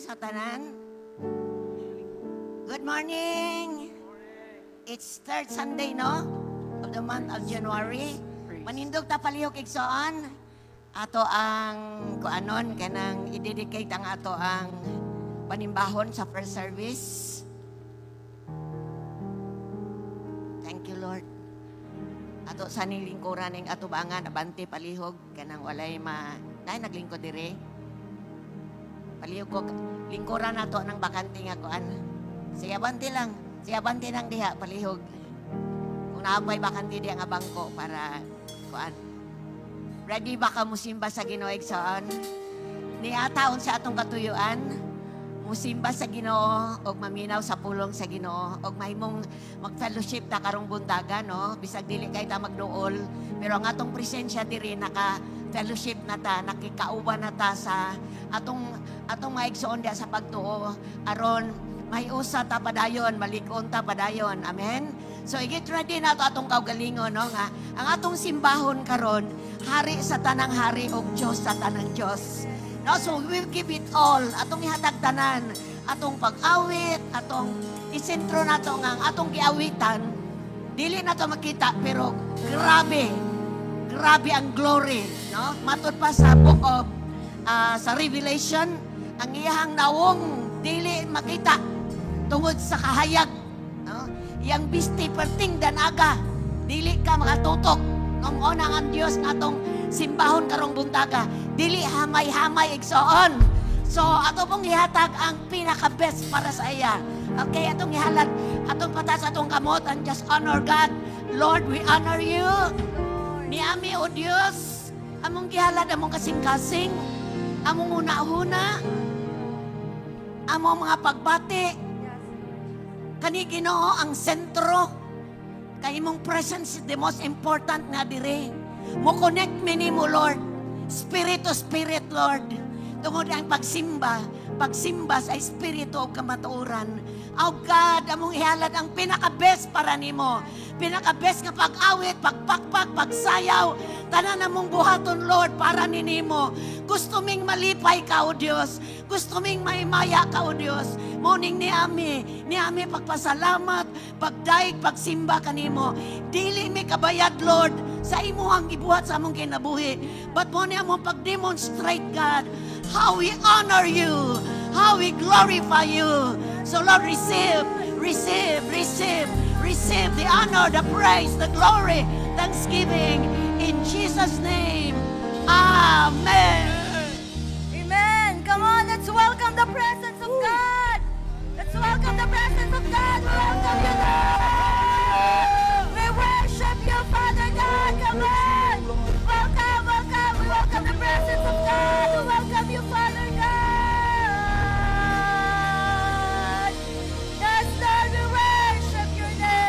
sa tanan. Good morning. It's third Sunday, no? Of the month of January. Manindog ta palihok igsoon. Ato ang kuanon kanang i-dedicate ang ato ang panimbahon sa first service. Thank you, Lord. Ato sa nilingkuran ng atubangan abante palihog kanang walay naglingkod dire. Palihog ko lingkuran nato ng bakante nga kuan. Siya abante lang diha palihog. Kung naapay bakante diha nga bangko para kuan. Ready ba ka musimba sa Ginoo igsoon? Niataon sa atong katuyuan. Musimba sa Ginoo og maminaw sa pulong sa Ginoo og mahimong mag-fellowship ta karong buntaga, no? Bisag dili kay ta magduol, pero ang atong presensya diri naka-fellowship na ta, nakikauban na ta sa atong maigsoon dia sa pagtuo aron mahiusa ta padayon, malikon ta padayon. Amen. So i-get ready na to atong kaugalingon, no, nga ang atong simbahon karon hari sa tanang hari og Dios sa tanang Dios. No, so we will give it all. Atong ihatag tanan, atong pag-awit, atong isentro nato nga atong giawitan. Dili na to makita pero grabe ang glory, no? Matud pa sa book of sa Revelation, ang iyang nawong dili makita tungod sa kahayag, no? Yang bisti perting dan aga dili ka makatutok. Ngom ang Dios natong simbahon karong buntaga, dili hamay-hamay igsoon. So ato pong ihatag ang pinaka-best para sa iya. Okay, atong ihalad, atong patas atong kamot and just honor God. Lord, we honor you. Niami o Dios, among gihalad among kasing-kasing, among una-una, among mga pagbati. Kani Ginoo ang sentro. Kay imong presence is the most important nga dire. Mo connect me nimo, Lord. Spirit to spirit, Lord. Tungod ang pagsimba sa espiritu o kamatuoran. Oh God, among ihalad ang pinaka-best para nimo. Pinaka-best nga pag-awit, pagpakpak, pagsayaw. Tanan namong buhaton, Lord, para ninimo. Gusto ming malipay ka, O Diyos. Gusto ming maimaya ka, O Diyos. Morning ni Ami pagpasalamat, pagdaig, pagsimba kanimo. Dili mi kabayad, Lord, sa imo ang gibuhat sa among kinabuhi. But mo ni among pag-demonstrate, God, how we honor you, how we glorify you. So Lord, receive the honor, the praise, the glory, thanksgiving in Jesus' name. Amen. Amen. Come on, let's welcome the presence of God. Let's welcome the presence of God. We welcome you, Lord. We worship you, Father God. Come on. Welcome. We welcome the presence of God. We welcome you, Father God. Yes, Lord, we worship your name.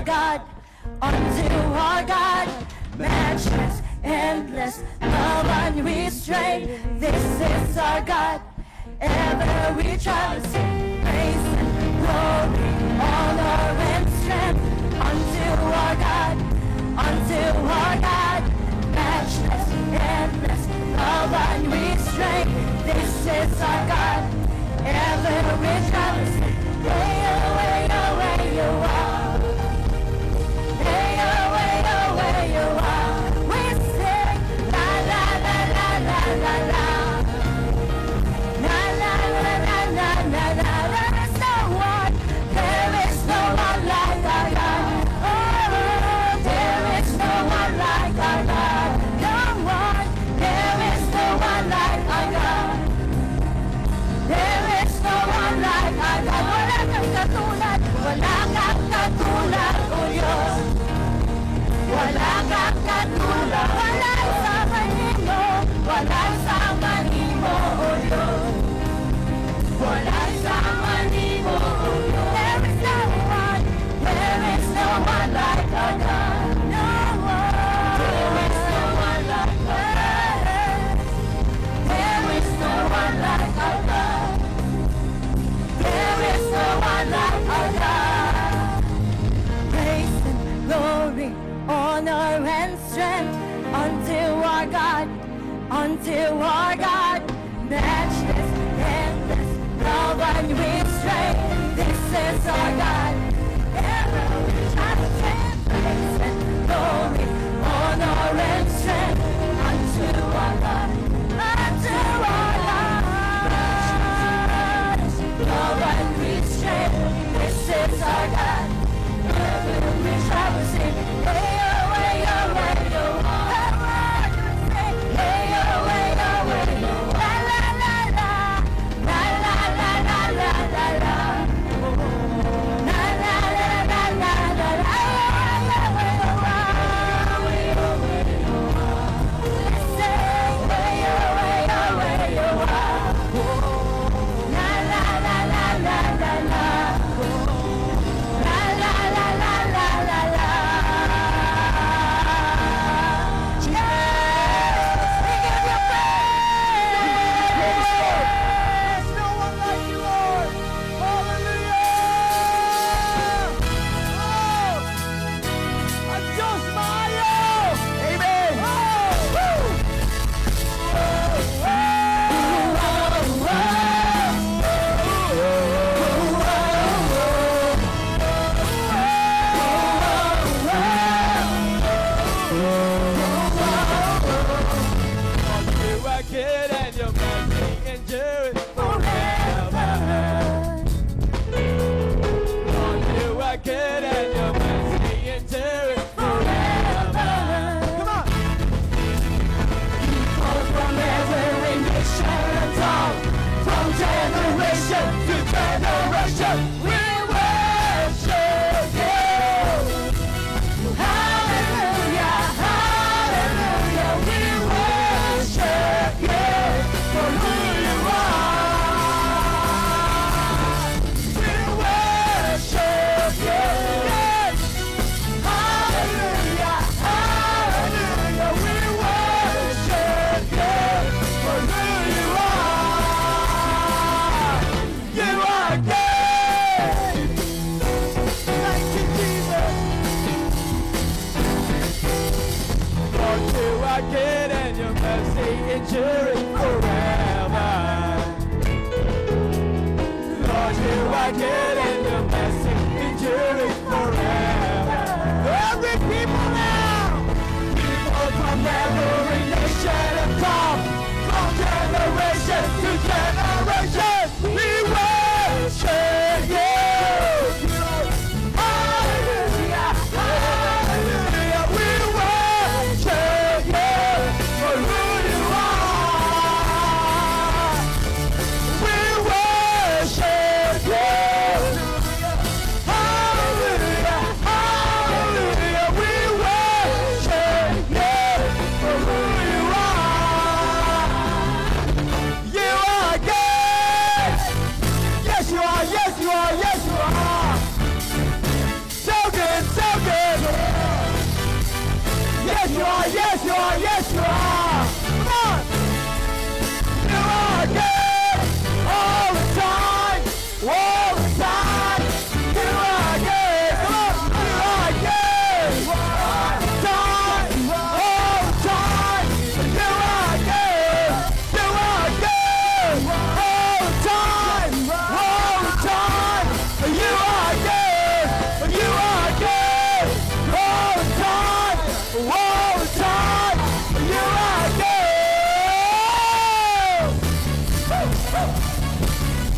our God, unto our God, matchless, endless, love unrestrained. This is our God, ever we trust, praise and glory, honor and strength, unto our God, matchless, endless, love unrestrained. This is our God, ever we trust. Hey, oh, hey, oh, hey, oh, oh. Hey, oh, hey, oh, hey, oh, oh. We sing la la la la la la la. La la la la la la la. There is no one like our God. Oh, there is no one like our God. No one, there is no one like our God. There is no one like our God. Wala kang katulad, wala kang katulad, O Diyos. Wala kang katulad, wala sama nimo, wala sama nimo, O Diyos. Wala sama nimo, O Diyos. There is no one like our God. No one. There is no one like our God. There is no one like our God. There is no one like our God. Praise and glory, honor and strength unto our God, matchless, endless, love unrestrained. This is our God, ever we trust and praise and glory, honor and strength unto our God, love unrestrained. This is our God, ever we trust Him. Hey, oh, hey, oh, hey, oh, oh. Hey, oh, hey, oh, hey, oh. La, la, la, la. La, la, la, la, la, la, la. La, la, la, la, la, la, la. Hey, oh, hey, oh, hey, oh, oh. Let's sing. Hey, oh, hey, oh, hey, oh, oh. La, la, la, la, la, la, la. La, la, la, la, la, la, la.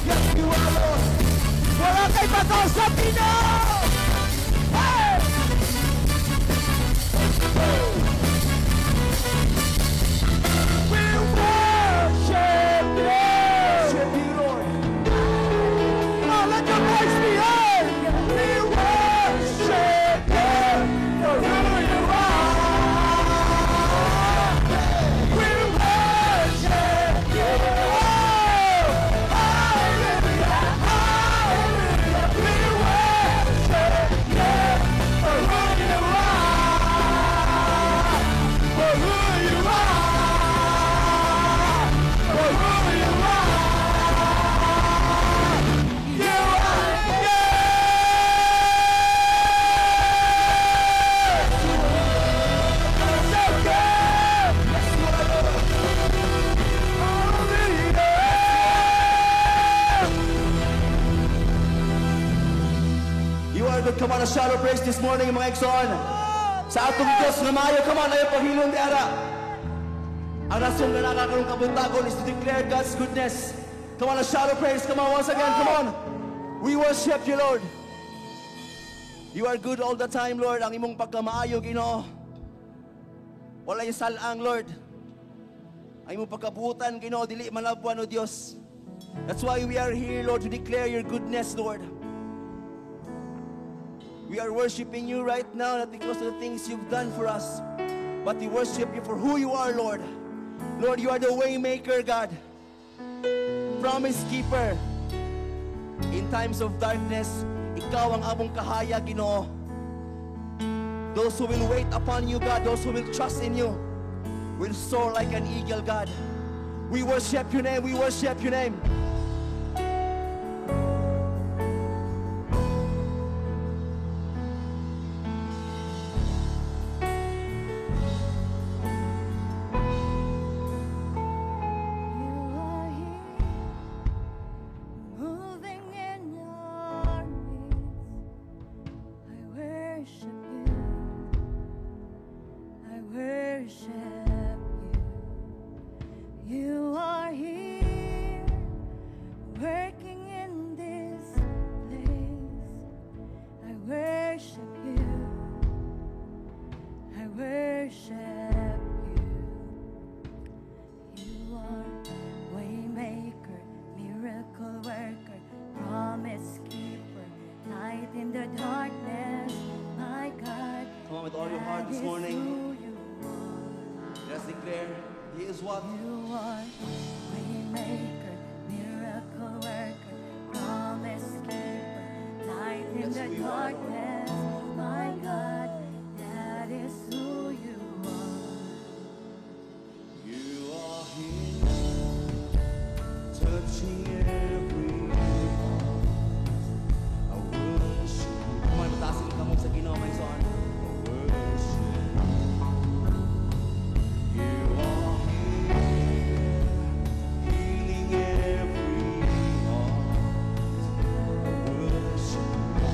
Yes, you are, Lord. Wala kay pataw sa Pinoy! Hey! We worship you, Lord. Oh, let your voice be heard. We worship you for who you are. We worship you. Oh, hallelujah, hallelujah. We worship you for who you are. For who you are. For who you are. You are so good. Yes, you are, Lord. You are good. Come on, a shout of praise this morning, mga Exxon. Sa atong Diyos na maayo, come on, ayaw paghilom di ara. Ang rason na nakakarong kabuntagon is to declare God's goodness. Come on, a shout of praise. Come on, once again, come on. We worship you, Lord. You are good all the time, Lord. Ang imong pagkamaayo, Ginoo. Wala yung salang, Lord. Ang imong pagkabutan, Ginoo, dili malabuan, O Diyos. That's why we are here, Lord, to declare your goodness, Lord. We are worshiping you right now, not because of the things you've done for us, but we worship you for who you are, Lord. Lord, you are the way maker, God. Promise keeper. In times of darkness, ikaw ang among kahaya, Ginoo. Those who will wait upon you, God, those who will trust in you, will soar like an eagle, God. We worship your name, we worship your name. You are here, moving in your midst. I worship you. I worship you. You are here, working in this place. I worship you. I worship you. You are waymaker, miracle worker, promise keeper, light in the darkness. My God, Come on with all your heart that this is morning. who you are. Let's declare, He is what? You are waymaker, miracle worker, promise keeper, light in That's the who you are, Lord. darkness. My God, that is who you are. You are here, touching every heart. I worship you. Come on, matasin ka mo sa Ginoo, my son. I worship you. You are here, healing every heart. I worship you.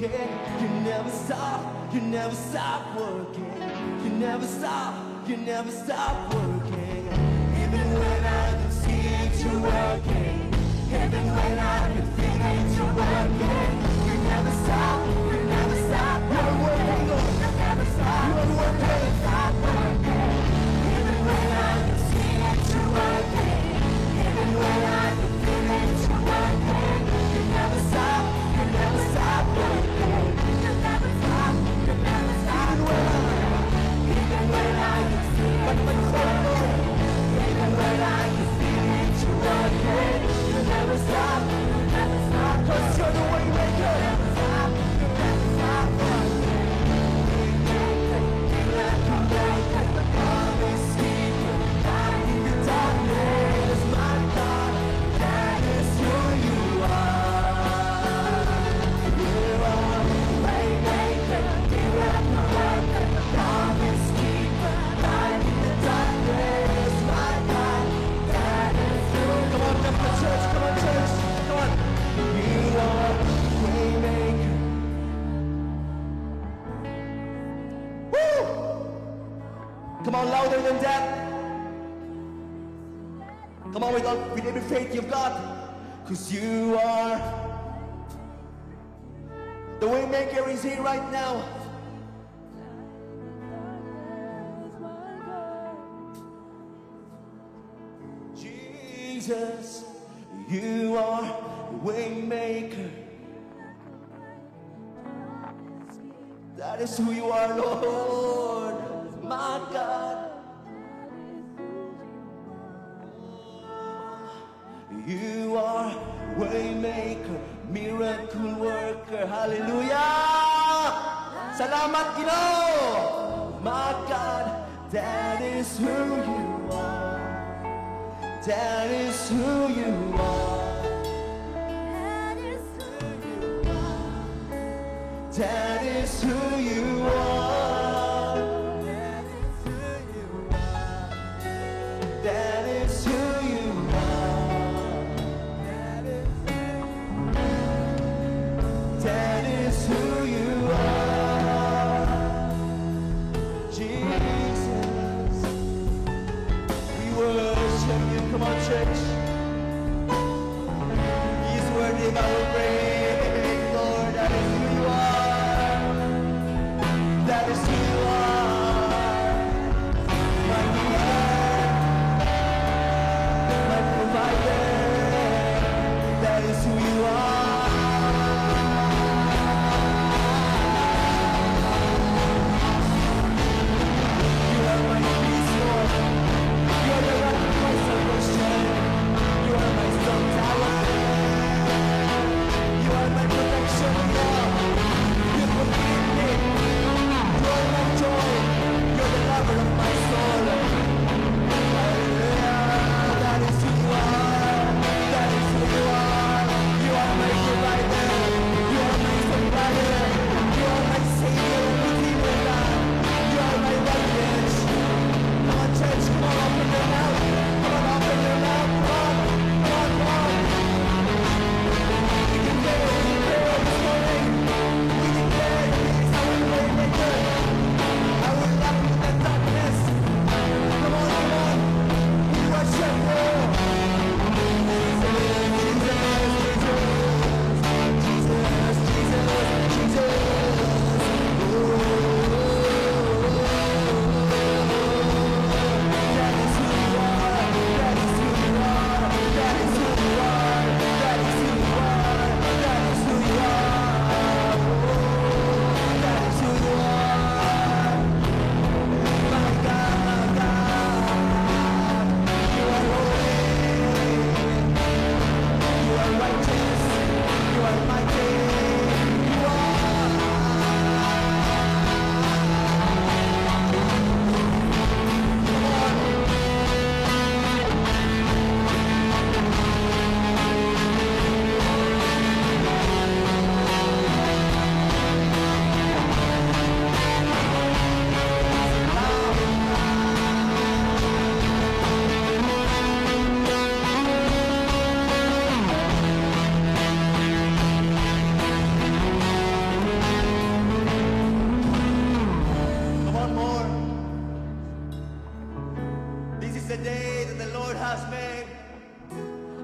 working. You never stop, you never stop working. You never stop, you never stop working. Even when I don't see it, you're working. Even when I don't feel it, you're working. You never stop, you never stop. You're working, Lord. You never stop, you're working. Stop working. Even when I don't see it, you're working. Even when I don't feel it, you're working. You never stop, you never stop working. You never stop, you never stop working. Even when I don't see it, you're working. Even when I can feel it, you're working. You never stop, 'cause you're the way maker. You never stop, you never stop working. Miracle maker, the promise keeper, light in the darkness, my God, that is who you are. You are way maker, miracle worker, the promise keeper, light in the darkness, my God, that is who you are. Come on, come on, church, come on, church, come on. You are way maker. Woo! Come on, louder than that. Come on, with every faith you've got. 'Cause you are. The way maker is here right now. Jesus, you are the way maker. That is who you are, Lord, my God. You are way maker, miracle worker. Hallelujah! Salamat, Ginoo! My God, that is who you are. That is who you are. That is who you are. That is who you are. That is who you are. That is who you are. Jesus, we worship you. Come on, church. He's worthy of our praise, Lord. That is who you are. That is who you are. My healer, my provider. That is who you are. You are my peace, Lord. You are the rock of my salvation. You are my strong tower.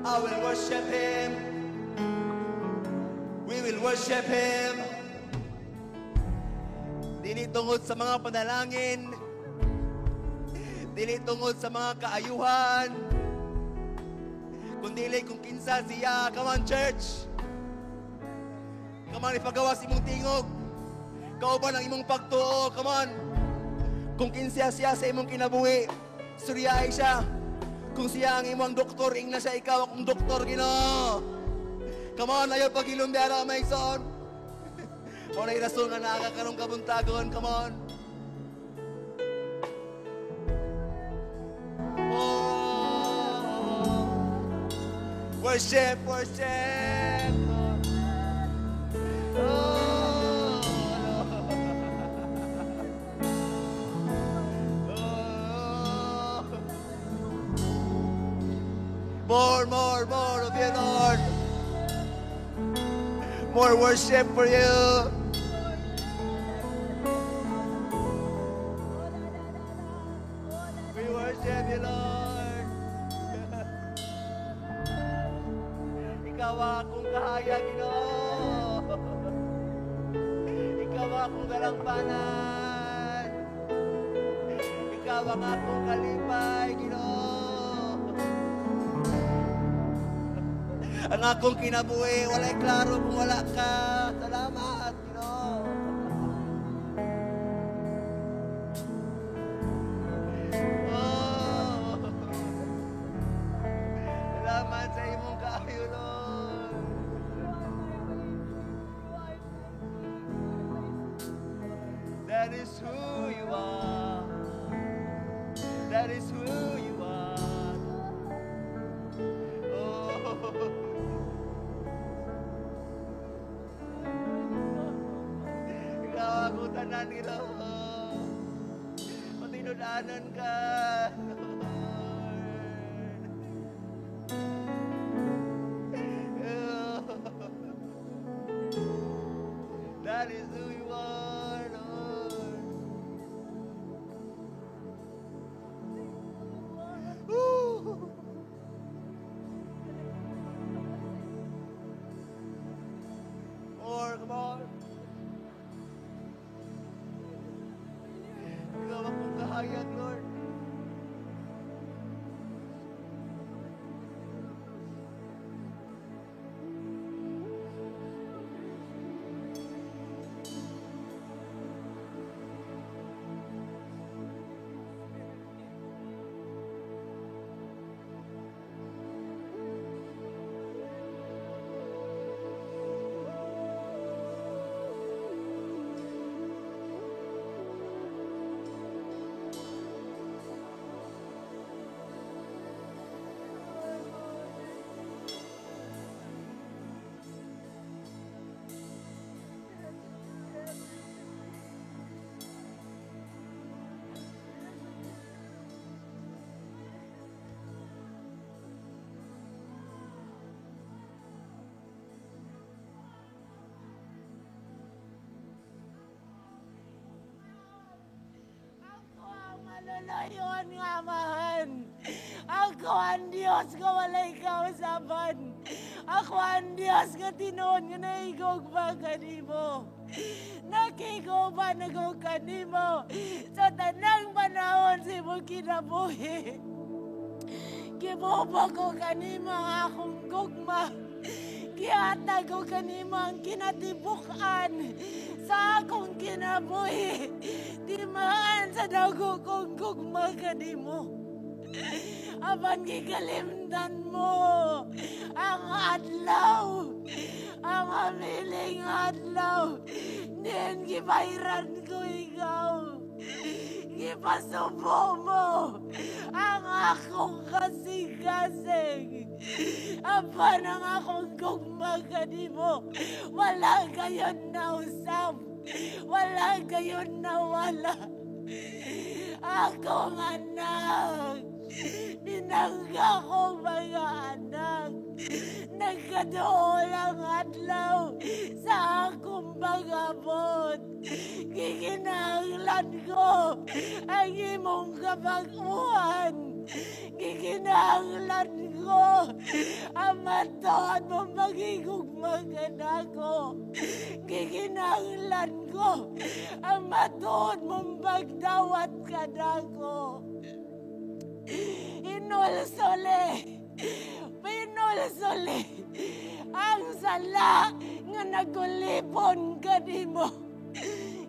I will worship Him. We will worship Him. Dili tungod sa mga panalangin, dili tungod sa mga kaayuhan, kundili kung kinsa siya. Come on, church. Come on, ipagawa sa imong tingog. Kauban ang imong pagtuo. Come on. Kung kinsa siya sa imong kinabuhi, suryahay siya. Kung siya ang imong doktor, ingna siya ikaw akong doktor, Ginoo. Come on, ayaw paghilom biara, may son. O na irason nga nakakakarong kabuntagon. Come on. Oh. Worship, worship. Oh. Oh. More of you, Lord. More worship for you. We worship you, Lord. Ikaw akong kahayag, Ginoo. Ikaw akong galangpanan. Ikaw ang akong kalipay, Ginoo. Ang akong kinabuhi, wala'y klaro kung wala ka. Salamat, Ginoo. Oh. Salamat sa imong kaayo, Lord. That is who you are. That is who you are. Oh. Ikaw ako tanan, Ginoo. Patinudanan ka, Lord. That is who you are, Lord. Woo. More, come on. Ikaw akong kahayag, Lord. Malalayon nga amahan. Ako ang Diyos ka walay kausapan. Ako ang Diyos ka tinuon nga naigog ba kanimo. Nakiko ba nagog kanimo sa tanang panahon si mo kinabuhi. Giboba ko kanimo ang akong gugma. Gihatag ko kanimo ang kinatibukan sa akong kinabuhi. Di maan sa dago kong gugma kanimo. Aban gikalimdan mo ang adlaw, ang amiling adlaw. Diyan gibayran ko ikaw. Gipasubo mo ang akong kasing-kasing. Aban ang akong gugma kanimo. Wala kayon na usap. Wala kayon na wala. Akong anak. Dinangga ko mga anak. Nagkadool ang adlaw sa akong bagabot. Giginahanglan ko ang imong kabaguhan. Giginahanglan ko Matuan mo magigugma ka na ko. Giginanglan ko. Ang matuon mong magdawat ka na ko. Inulsuli. Pinulsuli. Ang sala nga nagulipon ka di mo.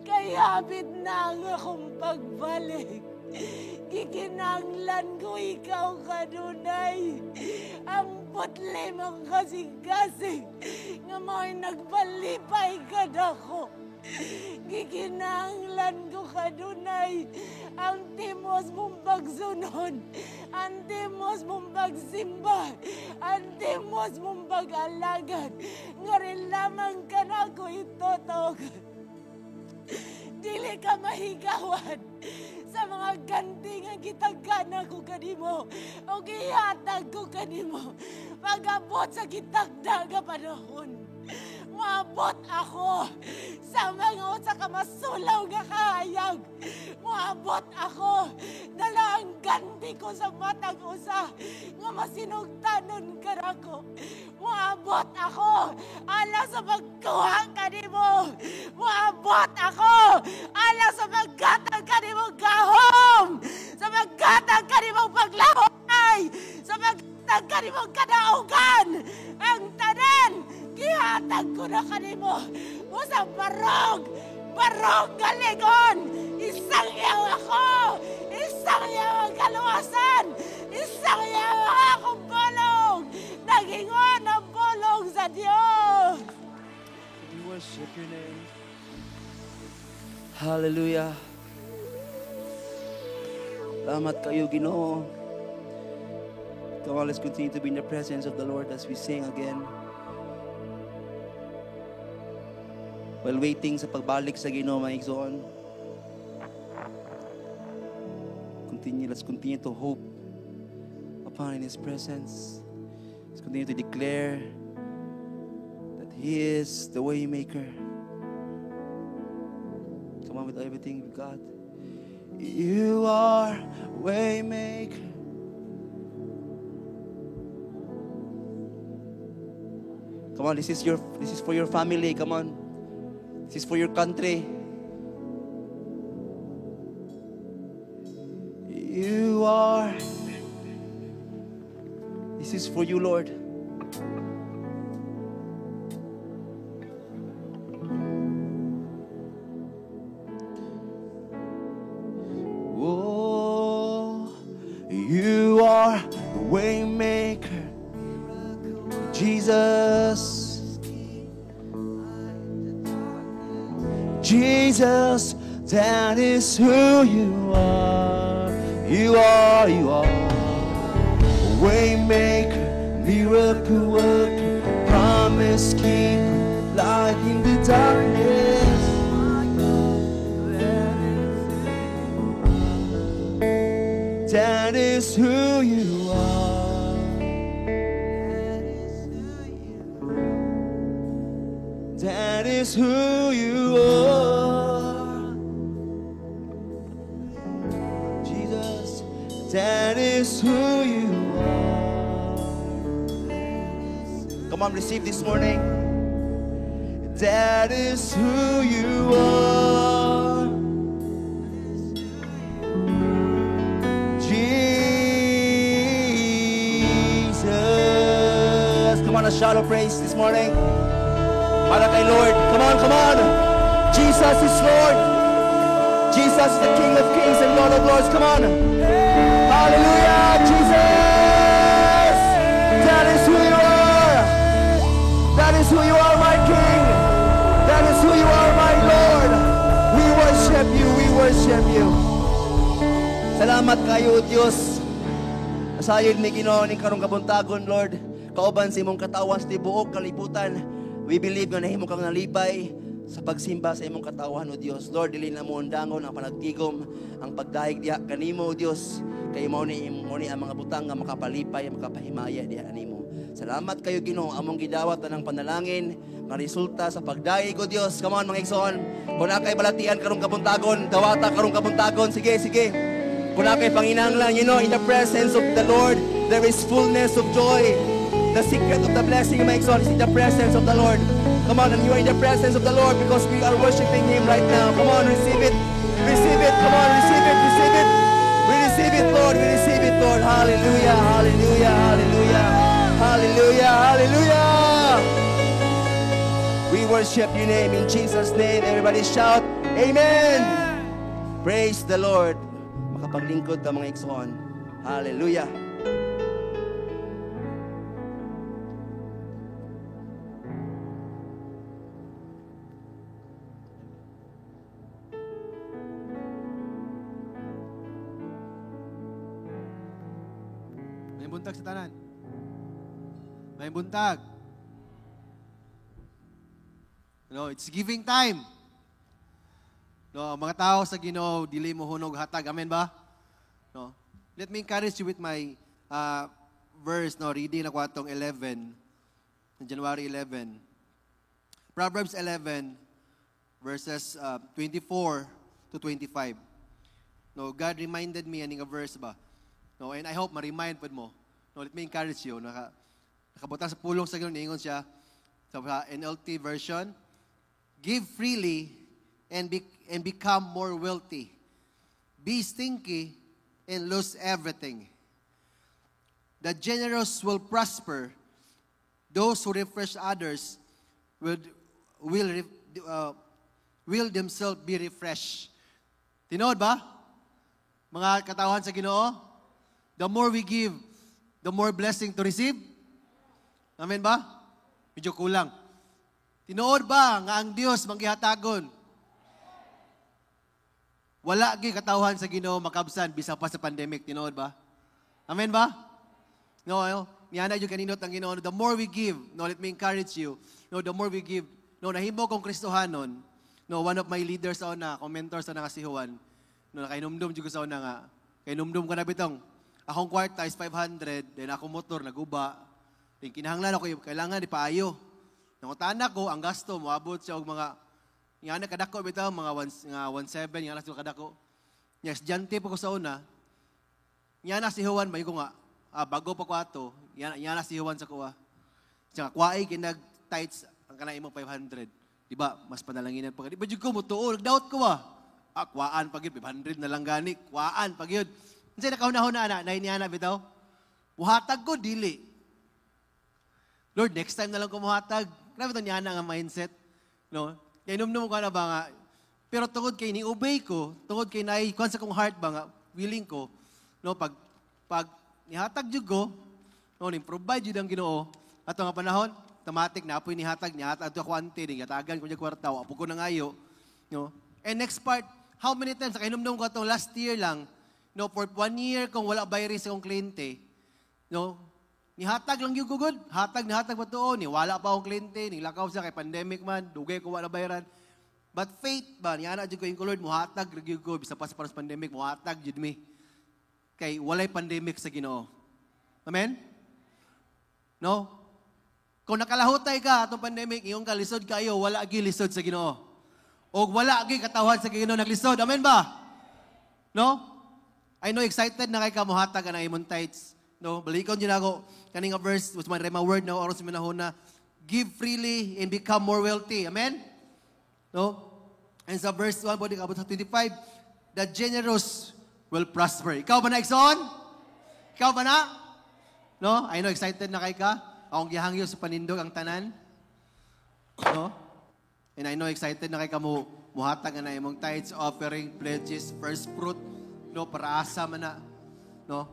Kaya habit na ang akong pagbalik. Gikinanglan ko ikaw kanunay. Ang putli mong kasing-kasing nga mo'y nagbalipay ka na ko. Gikinanglan ko kanunay. Ang timos mong pagsunod. Ang timos mong pagsimba. Ang timos mong pag-alagad. Nga rin lamang ka na ko itotog. Dili ka mahigawan sa mga ganti nga gitagana ko kanimo o gihatag ko kanimo pag-abot sa gitagdaga panahon. Moabot ako sa mga usa ka masulaw nga kahayag. Moabot ako dala ang ganti ko sa matag usa nga masinugtanon karako. Moabot ako ala sa pagkuha kanimo. Moabot ako ala sa paggatag kanimo gahom. Sa paggatag kanimo paglahonay. Sa paggatag kanimo kadaugan. Ang tanan gihatag ko na kanimo. Usa barog galingon. Isang yaw ako. Isang yaw ang kaluwasan. Isang yaw ang akong bolong. Nagingon ang bolong sa Diyos. We worship your name. Hallelujah. Salamat kayo, Ginoo. Come on, let's continue to be in the presence of the Lord as we sing again. While waiting sa pagbalik sa Ginoo, mga igsoon. Let's continue to hope upon in His presence. Let's continue to declare that He is the way maker. Come on with everything we've got. You are way maker. Come on, this is for your family. Come on. This is for your country. You are. This is for you, Lord. Oh, you are the way maker, Jesus. Jesus, that is who you are. You are Waymaker, miracle worker, promise keeper, light in the darkness. That is who you are. That is who you are. Jesus, that is who you are. Come on, receive this morning. That is who you are. Jesus. Come on, a shout of praise this morning. Para kay Lord. Come on, come on. Jesus is Lord. Jesus is the King of Kings and Lord of Lords. Come on. Hallelujah, Jesus. That is who you are. That is who you are, my King. That is who you are, my Lord. We worship you. We worship you. Salamat kayo, Diyos. Asayon ni Ginoo ning karong kabuntagon, Lord. Kauban sa imong katawan sa tibuok kalibutan. We believe nga nahimo kang nalipay sa pagsimba sa imong katawan, O Dios. Lord, dili na mo undangon ang panagtigom, ang pagdahig diha kanimo, O Dios. Kay mao ni ang mga butang nga makapalipay, makapahimaya diha kanimo. Salamat kayo, Ginoo, among gidawat ng panalangin nga resulta sa pagdahig, O Dios. Come on, mga igsoon. Kung na kay balatian karong kabuntagon, dawata karong kabuntagon, sige, sige. Kung na kay panginahanglan, you know, in the presence of the Lord, there is fullness of joy. The secret of the blessing, my son, is in the presence of the Lord. Come on, and you are in the presence of the Lord because we are worshiping Him right now. Come on, receive it. Receive it. Come on, receive it. Receive it. We receive it, Lord. We receive it, Lord. Hallelujah. Hallelujah. Hallelujah. Hallelujah. Hallelujah. We worship your name in Jesus' name. Everybody shout, Amen. Praise the Lord. Makapaglingkod ka mga Ikson. Hallelujah. May buntag sa tanan. May buntag. No, it's giving time. No, mga tao sa Ginoo dili mo hunog hatag. Amen ba? No. Let me encourage you with my verse, no, reading na kwatong 11, January 11. Proverbs 11 verses 24 to 25. No, God reminded me aning a verse ba. No, and I hope ma-remind pod mo. No, let me encourage you. Nakabutang sa pulong sa Ginoo niingon siya sa NLT version. Give freely and become more wealthy. Be stingy and lose everything. The generous will prosper. Those who refresh others will themselves be refreshed. Tinood ba? Mga katawhan sa Ginoo, the more we give, the more blessing to receive. Amen ba? Medyo kulang. Tinuod ba nga ang Dios manggihatagon? Wala gi katawhan sa Ginoo makabsan bisa pa sa pandemic. Tinuod ba? Amen ba? No, niana yung kaninot ang Ginoo. The more we give, no, let me encourage you. No, the more we give, no, nahimo kong Kristohanon. No, one of my leaders sa una, mentors sa nakasihuan. No, nakainumdum jud ko sa una nga. Kainumdum ko na bitong. Akong kwarta is 500, then akong motor naguba. Then kinahanglan ako kailangan di paayo. Nangutana ko, ang gasto, moabot siya og mga, nga kadako bitaw, mga 1.7, nga na siya kadako. Nga, estudyante pa ko sa una, nga na si Juan, may ko nga, bago pa ko ato, nga na si Juan sa kuha. Siya, kuwaay, kinag-tights, ang kanay mo 500. Diba, mas panalanginan pa. Diba, jud ko mo tuo, nag-doubt ko kuwaan pag yun, 500 na lang gani, kuwaan pag yun. Kasi nakauna-huna na, nainiana bitaw, buhatag ko, dili. Lord, next time na lang kumuhatag. Grabe ito niya na nga mindset. No? Kaya inumnum ko na ba nga, pero tungod kay ni-obey ko, tungod kay naikuan sa kong heart ba nga, willing ko, no, pag nihatag jud ko, no, ni-provide jud ang Ginoo, ato nga panahon, automatic na apoy nihatag ato ako ante, ningatagan ko niya kwarta, apo ko na ngayo. No? And next part, how many times, sa inumnum ko itong last year lang, no, for 1 year kung wala bayari sa kong kliyente, no, nihatag lang yung gugod. Hatag ba to? Wala pa akong kliyente. Nilakaw siya kay pandemic man. Dugay ko wala bayaran. But faith ba? Niya na dyan ko yung Lord. Muhatag yung gugod. Bisa pa sa pandemic. Muhatag dyan mi. Kay walay pandemic sa Ginoo. Amen? No? Kung nakalahutay ka atong pandemic, iyong kalisod kayo, wala agi lisod sa Ginoo. O wala agi katawhan sa Ginoo naglisod. Amen ba? No? I know excited na kay ka muhatag na imong tithes. No, balikon yun ako. Kaning verse, was my word na oras minahuna. Give freely and become more wealthy. Amen? No? And sa verse 1, pwede kabot sa 25, the generous will prosper. Ikaw ba na, Ikson? Ikaw ba na? No? I know, excited na kay ka. Akong gihangyo sa panindog ang tanan. No? And I know, excited na kay ka mo muhatag na imong tithes, offering, pledges, first fruit. No? Para asa man na. No?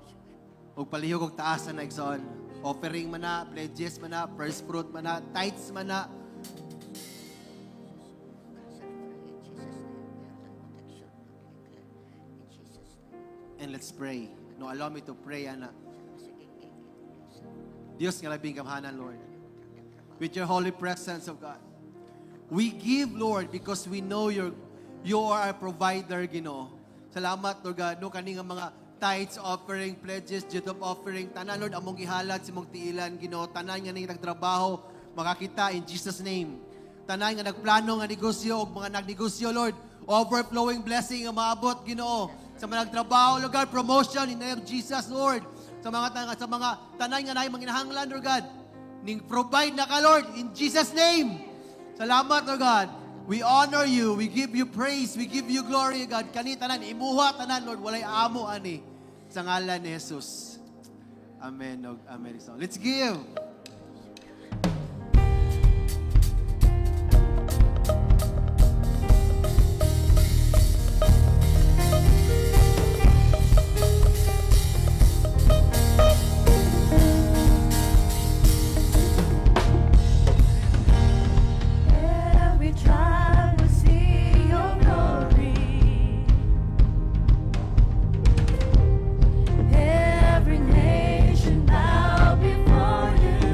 O palihog og taas na Ikson. Offering man na, pledges man na, first fruit man na, tithes man na. And let's pray. No, allow me to pray, Ana. Diyos nga labing kamhanan, Lord. With your holy presence of God. We give, Lord, because we know you are a provider, Ginoo. Salamat, Lord God. No, kaning mga tithes, offering, pledges, duty of offering. Tanan, Lord, among gihalad si mong tiilan, Ginoo. Tanan nga nang nagtrabaho, makakita in Jesus' name. Tanan nga nagplano nga negosyo, o mga nagnegosyo, Lord. Overflowing blessing ang maabot, Ginoo. Sa mga nagtrabaho, Lord God, promotion in the name of Jesus, Lord. Sa mga tanan nga naay manginahanglan, Lord God. ning provide na ka, Lord, in Jesus' name. Salamat, O God. We honor you. We give you praise. We give you glory, O God. Kani tanan, imuha tanan, Lord. Walay amo, ani. Sa ngalan ni Jesus. Amen. Amen. So, let's give. Every tribe will see your glory. Every nation bow before you.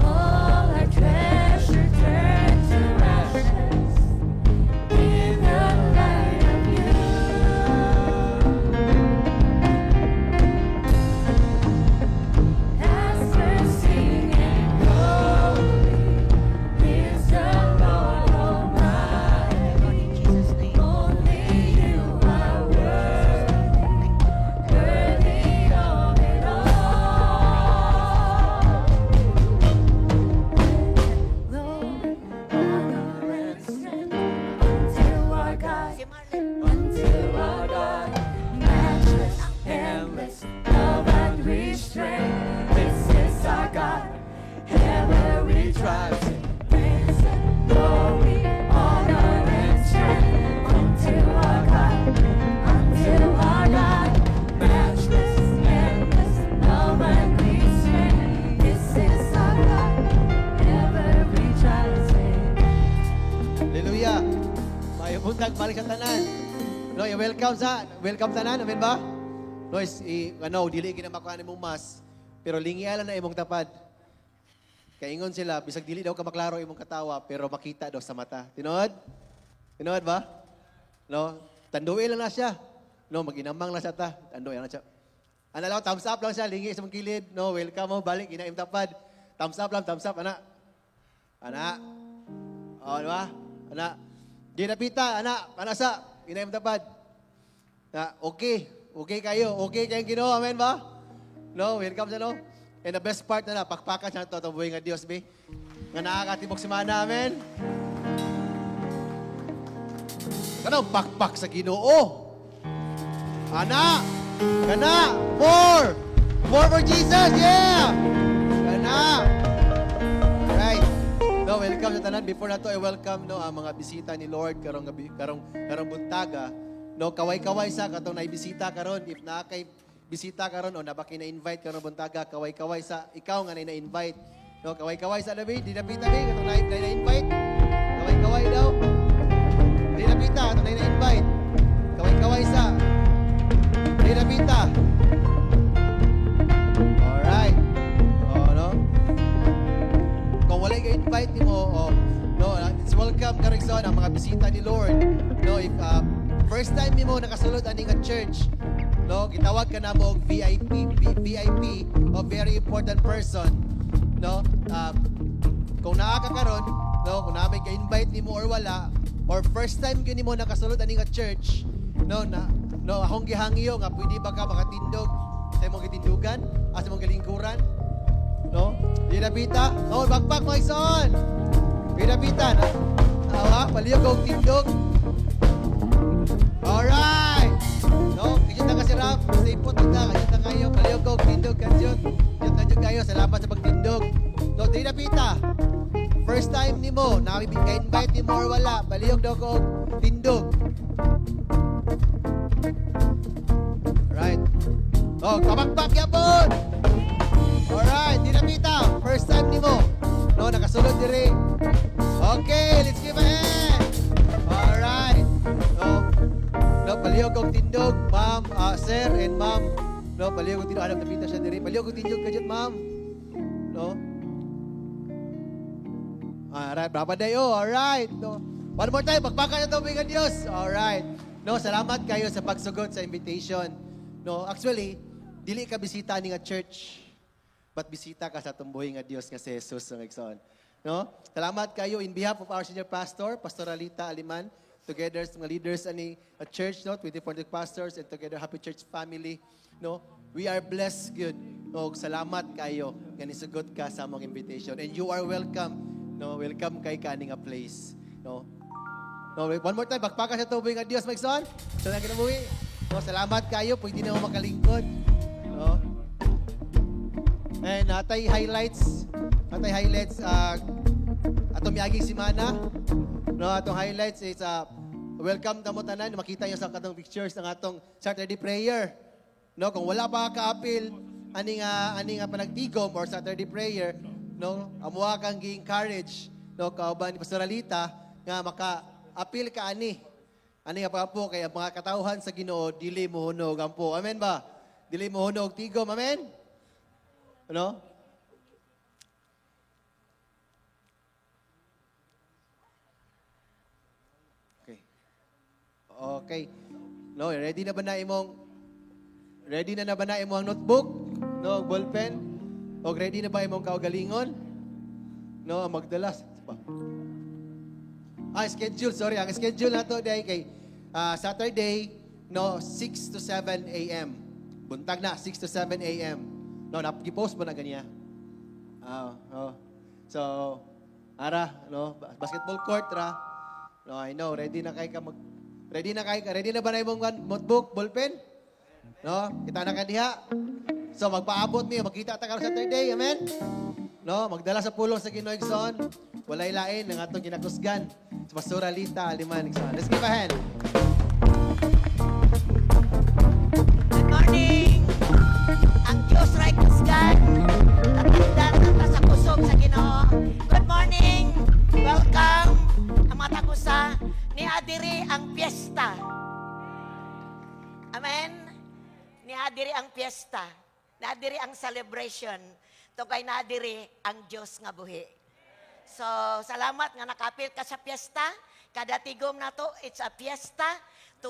All our treasure turn to ashes in the light of you. As we're singing holy is the Lord Almighty. Only you are worthy, worthy of it all. Lord, honor and strength unto our God, matchless, endless, love and restraint. This is our God. Every tribe sing praise and glory, honor and strength unto our God, matchless, endless, love and restraint. This is our God. Every tribe sing. Hallelujah. Mayo buntag balik sa tanan. No, welcome tanan, amen ba? No, dili gina makuha nimong mas, pero lingialan na imong tapad. Kaingon sila, bisag dili daw ka maklaro imong katawa, pero makita daw sa mata. Tinood? Tinood ba? No, tanduin lang na siya. No, maginamang lang siya ta. Tanduin lang siya. Ana lang, thumbs up lang siya, lingi sa mong kilid. No, welcome mo, balik, inaim tapad. Thumbs up lang, thumbs up, ana. Ana. O, di ba? Ana. Di napita, ana. Ana sa, inaim tapad. Na, okay. Okay kayo. Okay kayong Ginoo. Amen ba? No, welcome sa no. And the best part na pakpakan siya ito, buhay nga Diyos, be. Nga nakakatibok si Mana, amen. Ano, pakpak sa Ginoo. Ana. Kana. More. More for Jesus, yeah. Kana. Right. No, welcome sa tanan. Before na to, I welcome no, ang mga bisita ni Lord karong buntaga. No, kaway-kaway sa katong naibisita karon if na kay bisita karon o nabaki na invite karon buntaga kaway-kaway sa ikaw nga na-invite. No, kaway-kaway sa labi, di napita bi katong na-invite. Kaway-kaway daw. Di napita katong na-invite. Kaway-kaway sa. Di napita. Alright. Oh, no. Kung wala ka-invite nimo, no, it's welcome karon sa ang mga bisita ni Lord. No, if first time nimo nakasulod ani nga church, no, gitawag ka na mo VIP o very important person, no? Kung naa ka karon, no, kung naabay ka-invite nimo or wala, or first time gyud nimo nakasulod ani nga church, no, akong gihangiyo nga pwede ba ka makatindog sa imong gitindugan, sa imong galingkuran, no? Di napita, no, bagpak mo igsoon. Di napita na. Awa, paliyog og tindog. Alright! No, kajut na kasi Rap. Stay put na. Kajut na kayo. Paliyog ko. Tindog. Kajut kayo. Salamat sa pagtindog. No, di napita. First time ni mo. Ka-invite ni mo or wala. Paliyog daw ko. Tindog. Right. Oh, kabakbak yapon! Alright. Di napita. First time ni mo. No, nakasulod diri. Okay, let's give a hand. Alright. No, palihog kong tindog, ma'am, sir and ma'am. No, palihog kong tindog. Alam, napita siya diri. Palihog kong tindog ka dyan, ma'am. No? Alright, brava dayo. Alright. No. One more time, magpaka na tubig ang Diyos. Alright. No, salamat kayo sa pagsugot sa invitation. No, actually, dili ka bisita ni nga church, but bisita ka sa tumbuhay nga Diyos nga si Jesus ng Exxon. No? Salamat kayo in behalf of our senior pastor, Pastor Alita Aliman, together sa mga leaders ani a church, no, 24 pastors, and together Happy Church family, no. We are blessed good. No, salamat kayo nga nisugot ka sa among invitation. And you are welcome. No, welcome kay kaning a place. No. No, one more time, bakpaka sa tubig nga Dios, Maigsoon. So na kinabuhi. No, salamat kayo, pwede na mo makalingkod. No. And natay highlights atong miaging simana. No, atong highlights is welcome ta mo tanan, makita niyo sa katong pictures ng atong Saturday prayer. No, kung wala pa ka-appeal ani nga panagtigom or Saturday prayer, no, amuha kang gi-encourage no kauban ni Pastor Alita nga maka-appeal ka ani nga pagpo kay mga katawhan sa Ginoo dili mo hunog ampo. Amen ba? Dili mo hunog tigom. Amen. Ano? Okay. No, ready na ba na imong notebook? No, ballpen? O ready na ba imong kaugalingon? No, magdalas. Schedule, sorry. Ang schedule nato day kay Saturday, no, 6 to 7 a.m. Buntag na, 6 to 7 a.m. No, nagipost mo na ganiya. So, ara, no, basketball court ra. No, I know, ready na ba na imong notebook, ballpen? No, kita na ka diha. So magpaabot niyo, magkita ta karon Saturday, amen. No, magdala sa pulong sa Ginoo igsoon. Walay lain ang atong ginakusgan. Sa Pastor Alita Aliman igsoon. Let's give a hand. Good morning. Ang Diyos ray kusgan. Tatagdan nata sa kusog sa Ginoo. Good morning. Welcome. Ang mga tagusa ni adiri ang piyesta. Amen. Ni adiri ang piyesta. Ni adiri ang celebration. To kay nadiri ang Diyos nga buhi. So, salamat nga nakapil ka sa piyesta. Kada tigom na to, it's a fiesta to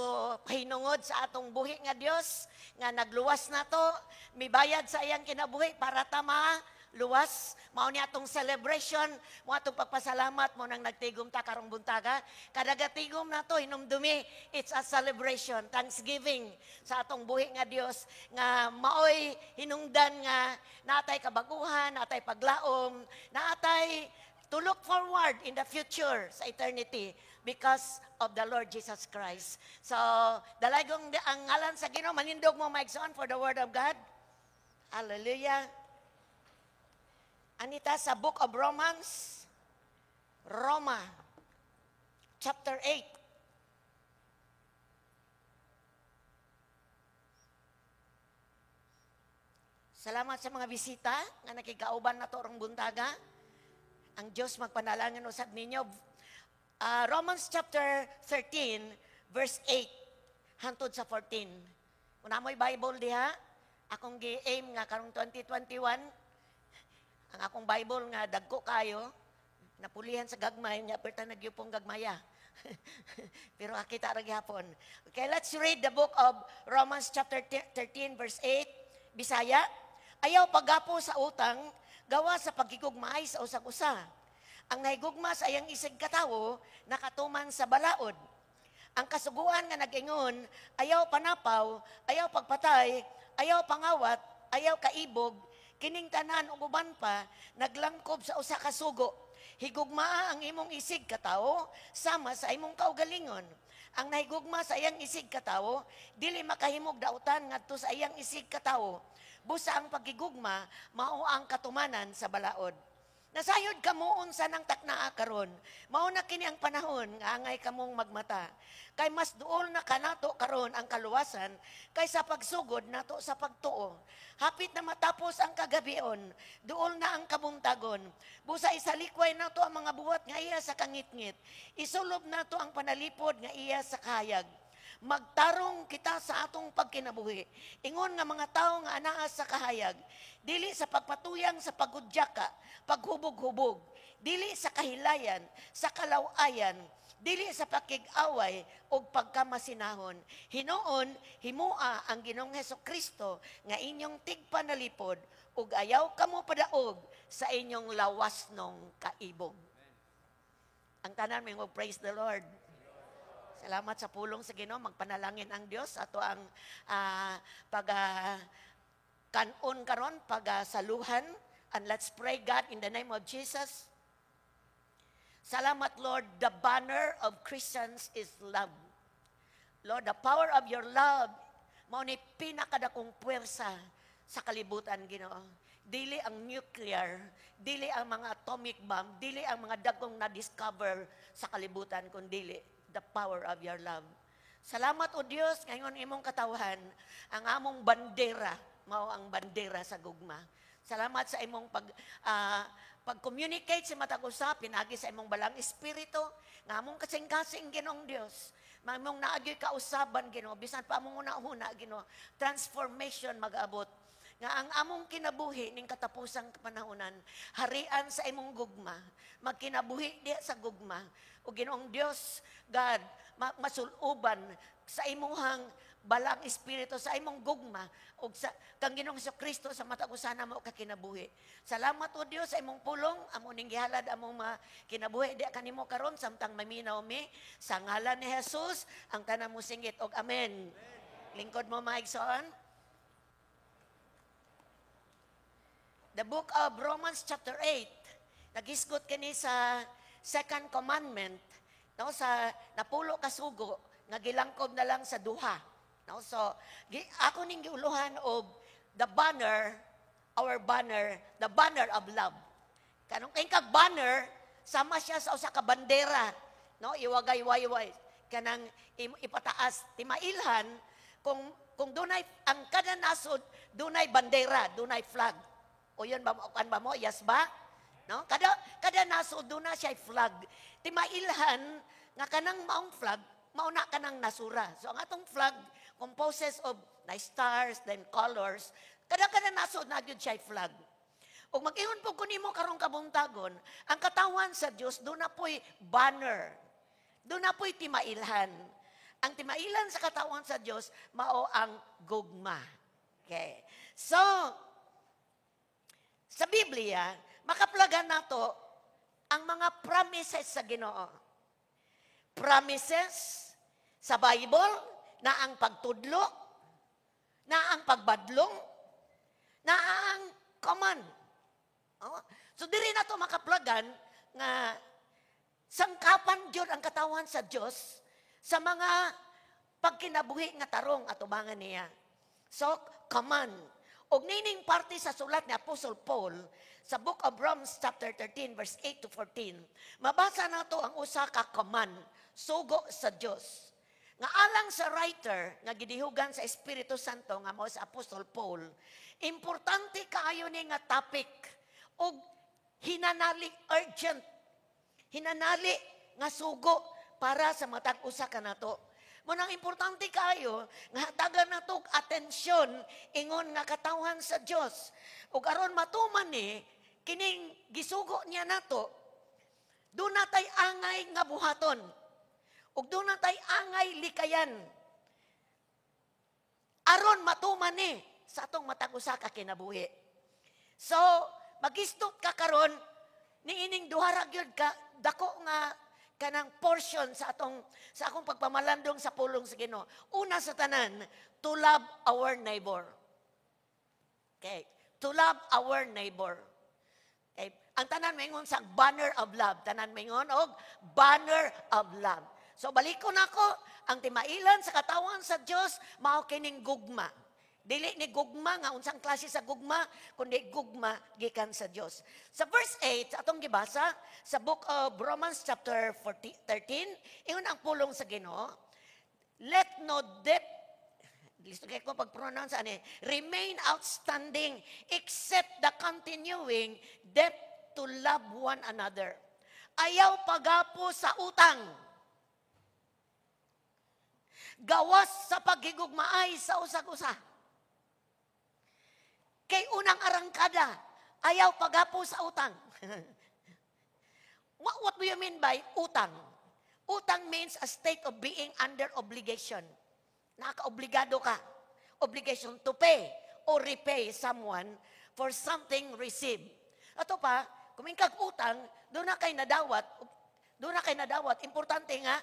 hinungod sa atong buhi nga Dios nga nagluwas na to, mibayad sa iyang kinabuhi para tama luwas, mao ni atong celebration, mo atong pagpasalamat mo nang nagtigom ta karong buntaga. Kada gatigom na to hinumdumi, it's a celebration, thanksgiving sa atong buhi nga Dios nga maoy hinungdan nga natay kabaguhan, natay paglaom, natay to look forward in the future sa eternity because of the Lord Jesus Christ. So, dalagong ang ngalan sa Ginoo, manindog mo Maigsoon for the word of God. Hallelujah. Anita sa Book of Romans, Roma, chapter 8. Salamat sa mga bisita nga nakikauban na to rong buntaga. Ang Diyos magpanalangin usab ninyo. Romans chapter 13, verse 8, hantod sa 14. Una mo'y Bible diha, akong gi-aim nga karong 2021, ang akong Bible nga dagko kayo, napulihan sa gagmay, nga perta nagyupong gagmaya. Pero akita ra gyapon. Okay, let's read the book of Romans chapter 13, verse 8, Bisaya. Ayaw paggapo sa utang, gawa sa pagkikugmaay sa usag-usa. Ang nahigugma sa iyang isig katawo, nakatuman sa balaod. Ang kasuguan nga nag-ingon, ayaw panapaw, ayaw pagpatay, ayaw pangawat, ayaw kaibog, kining tanan ug uban pa, naglangkob sa usa ka sugo. Higugmaa ang imong isig katawo, sama sa imong kaugalingon. Ang nahigugma sa iyang isig katawo, dili makahimog dautan ngadto sa iyang isig katawo. Busa ang pagigugma, mao ang katumanan sa balaod. Nasayod kamo unsa nang taknaa karon. Mao na kini ang panahon nga angay kamong magmata. Kay mas duol na kanato karon ang kaluwasan kaysa pagsugod nato sa pagtuo. Hapit na matapos ang kagabion, duol na ang kabuntagon. Busa isalikway nato ang mga buwat nga iya sa kangitngit. Isulob nato ang panalipod nga iya sa kahayag. Magtarong kita sa atong pagkinabuhi. Ingon nga mga tao nga anaa sa kahayag, dili sa pagpatuyang sa pagudyaka, paghubog-hubog, dili sa kahilayan, sa kalawayan, dili sa pakig-away o pagkamasinahon. Hinoon, himua ang Ginoong Hesukristo nga inyong tigpanalipod ug ayaw kamo padaog sa inyong lawasnong kaibog. Ang tanan may praise the Lord. Salamat sa pulong sa Ginoo, magpanalangin ang Dios ato ang kanon karon pagasaluhan, and let's pray. God, in the name of Jesus. Salamat, Lord. The banner of Christians is love. Lord, the power of your love, mao ni pinakadakong puwersa sa kalibutan, Ginoo. Dili ang nuclear, dili ang mga atomic bomb, dili ang mga dagkong na-discover sa kalibutan, kundi the power of your love. Salamat, O Diyos, ngayon imong katawhan, ang among bandera, mao ang bandera sa gugma. Salamat sa imong pag-communicate sa matag usap, pinagi sa imong balang espiritu, nga among kasing-kasing, Ginoong Dios. Mamong naagyoy kausaban, Ginoo, bisan pa among una-una, Ginoo, transformation mag-abot. Nga ang among kinabuhi ning katapusang panahonan, harian sa imong gugma, magkinabuhi diya sa gugma. O Ginoong Dios, God, masuluban sa imuhang balang espiritu sa imong gugma ug sa kang Ginoong Kristo sa matag usana mo kakinabuhi. Salamat, O Dios, sa imong pulong, amo ning gihalad among kinabuhi di kanimo karon samtang maminaw mi sa ngalan ni Jesus ang tanan mo singit og amen. Lingkod mo maigsoon. The book of Romans chapter 8, nagisgot kini sa second commandment, no, sa napulo ka sugo nga gilangkob na lang sa duha. No, so ako ning giuluhan og the banner, our banner, the banner of love. Kanong kag banner sama siya sa usa ka bandera, no, iwagay-wayway kanang ipataas timailhan kung dunay ang kada nasod dunay bandera, dunay flag. O yun ba, kan ba mo? Yes ba? No? Kada nasod doon na siya flag. Timailhan nga kanang maong flag, mauna kanang nasura. So ang atong flag composes of stars, then colors. Kada nasod na gyud siya flag. Ug mag-ingon po kunimo karong kabuntagon, ang katawan sa Dios doon na po'y banner. Doon na po'y timailhan. Ang timailan sa katawan sa Dios mao ang gugma. Okay. So, sa Biblia, makaplagan nato ang mga promises sa Ginoo. Promises sa Bible na ang pagtudlo, na ang pagbadlong, na ang command. Oh. So diri nato makaplagan nga sangkapan jud ang katawan sa Dios sa mga pagkinabuhi nga tarong atubangan niya. So command. Og nining parte sa sulat ni Apostle Paul sa book of Romans chapter 13 verse 8 to 14, mabasa nato ang usa ka command, sugo sa Dios. Nga alang sa writer nga gidihugan sa Espiritu Santo nga mao sa Apostle Paul, importante kaayo ni nga topic og hinanali urgent. Hinanali nga sugo para sa matag usa kanato. Munang importante kayo nga hatagan nato atensyon ingon nga katawhan sa Dios. Ug aron matuman ni kining gisugo niya nato, do natay angay nga buhaton. Ug do natay angay likayan. Aron matuman ni sa atong matag usa ka kinabuhi. So, magistot ka karon niining duha ra gyud ka dako nga kanang portion sa akong pagpamalandong sa pulong sa Ginoo. Una sa tanan, to love our neighbor. Okay, to love our neighbor. Okay, ang tanan maingon sa banner of love, tanan maingon og banner of love. So balik ko nako, ang timailan sa katawan sa Dios mao kining gugma. Dili ni gugma nga unsang klase sa gugma, kundi gugma gikan sa Dios. Sa verse 8 atong gibasa sa book of Romans chapter 13, ingon ang pulong sa Ginoo, let no debt, listo kay ko pag-pronounce ani, remain outstanding except the continuing debt to love one another. Ayaw pagapo sa utang. Gawas sa paghigugmaay sa usag-usa. Kay unang arangkada, ayaw pagapo sa utang. What do you mean by utang? Utang means a state of being under obligation. Nakaobligado ka. Obligation to pay or repay someone for something received. Ato pa, kumingkag utang, doon na kay nadawat, importante nga,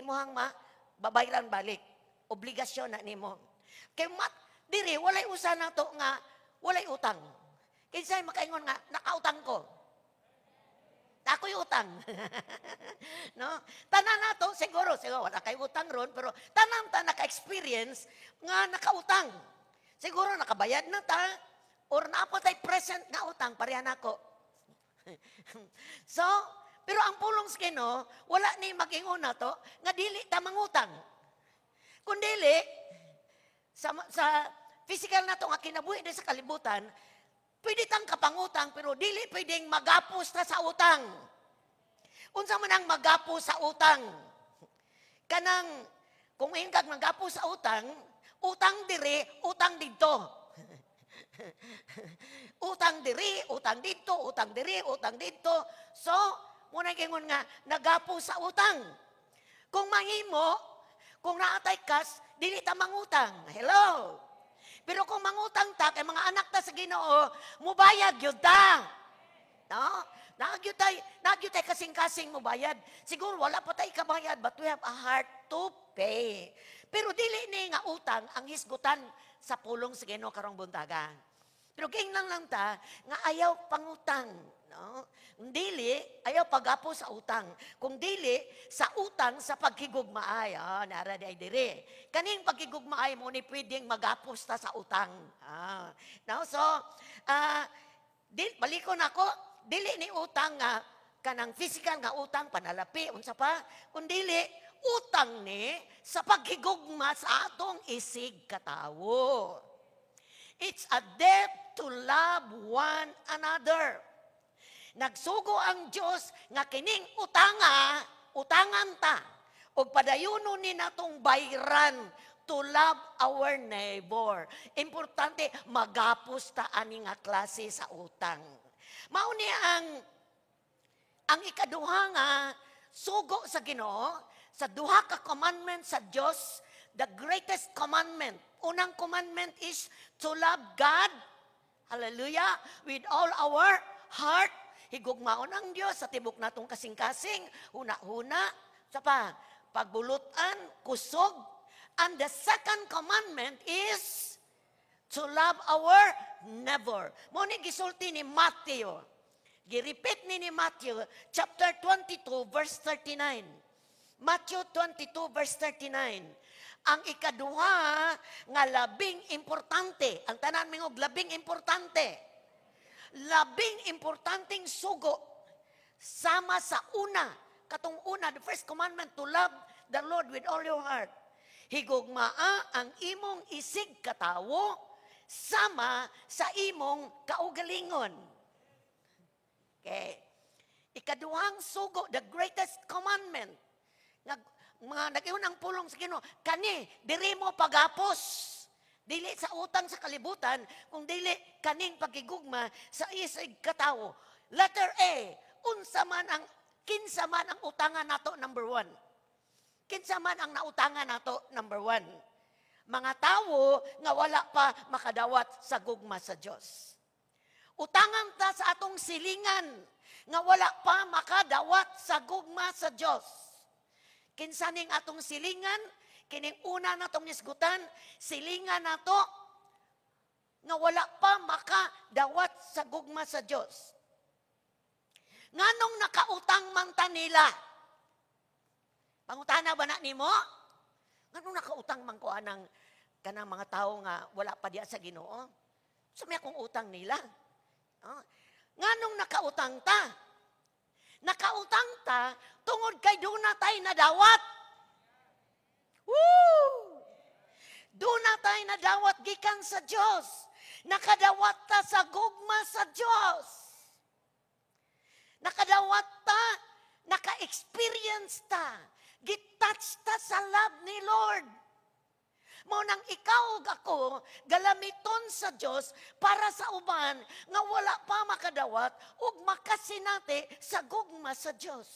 imuhang babayran balik. Obligasyon na nimo. Kay diri, walay usa na to nga walay utang. Kinsay makaingon nga, nakautang ko. Ako'y utang. No? Tanan na to, siguro, wala kay utang ron, pero tanan ta naka-experience nga nakautang. Siguro nakabayad na ta, or naapatay present nga utang, parehan ako. So, pero ang pulong sa Ginoo, wala ni mag-ingon na to, nga dili ta mangutang. Kung dili, sa physical na to nga kinabuhi din sa kalibutan, pwede tang kapangutang, pero dili pwedeng magapos ta sa utang. Unsa man ang magapos sa utang? Kanang, kung ingkag magapos sa utang, utang diri, utang dito. Utang diri, utang dito, utang diri, utang dito. So, muna kingon nga, nagapos sa utang. Kung mahimo, kung naatay kas, dili ta mangutang. Hello? Pero kung mangutang ta, kay mga anak ta sa Ginoo, mubayad yun ta. No? Nagyutay kasing-kasing mubayad. Siguro wala pa tayo kabayad, but we have a heart to pay. Pero dili ni nga utang ang hisgutan sa pulong sa Ginoo karong buntaga. Pero kinglang lang ta, nga ayaw pangutang. No? Kung dili, ayaw pagapo sa utang. Kung dili, sa utang, sa pagkigugmaay. Nara di ay diri. Kaning pagkigugmaay mo ni pwedeng magapos ta sa utang. No? So, balikon ako, dili ni utang nga, kanang physical nga utang, panalapi, unsa pa, kung dili, utang ni sa paghigugma sa atong isig katawo. It's a debt to love one another. Nagsugo ang Diyos nga kining utangan ta, o padayuno ni natong bayran to love our neighbor. Importante, magapos ta ani nga klase sa utang. Mauni ang ikaduha nga sugo sa Ginoo, sa duha ka commandment sa Diyos, the greatest commandment. Unang commandment is to love God, hallelujah, with all our heart. Higugmaon ang Diyos sa tibok natong kasing-kasing, huna-huna, sa pagbulutan, kusog. And the second commandment is to love our neighbor. Muna gisulti ni Matthew. Giripit ni Matthew, chapter 22, verse 39. Matthew 22, verse 39. Ang ikaduha nga labing importante, ang tanan mingog labing importante, labing importanteng sugo, sama sa una, katong una, the first commandment, to love the Lord with all your heart. Higugmaa ang imong isig katawo, sama sa imong kaugalingon. Okay. Ikaduhang sugo, the greatest commandment, mga nag-iunang pulong sa Ginoo, kani, diri mo pagapos. Dili sa utang sa kalibutan, kung dili kaning pagigugma sa isig katawo. Letter A, kinsa man ang utangan nato, number 1. Kinsa man ang nautangan nato, number 1. Mga tawo nga wala pa makadawat sa gugma sa Dios. Utangan ta sa atong silingan nga wala pa makadawat sa gugma sa Dios. Kinsa ning atong silingan, kining una natong nisgutan, silingan nato nga wala pa makadawat sa gugma sa Dios. Nganong nakautang man ta nila? Pangutana ba na nimo? Nganong nakautang man ko anang kanang mga tao nga wala pa diya sa Ginoo? Sumya kong utang nila. Nganong nakautang ta? Nakautang ta tungod kay duna tay nadawat. Woo! Duna tay nadawat gikan sa Dios. Nakadawat ta sa gugma sa Dios. Nakadawat ta, naka-experience ta, gitouch ta sa love ni Lord. Mao nang ikaw ug ako galamiton sa Dios para sa uban nga wala pa makadawat ug makasinati sa gugma sa Dios.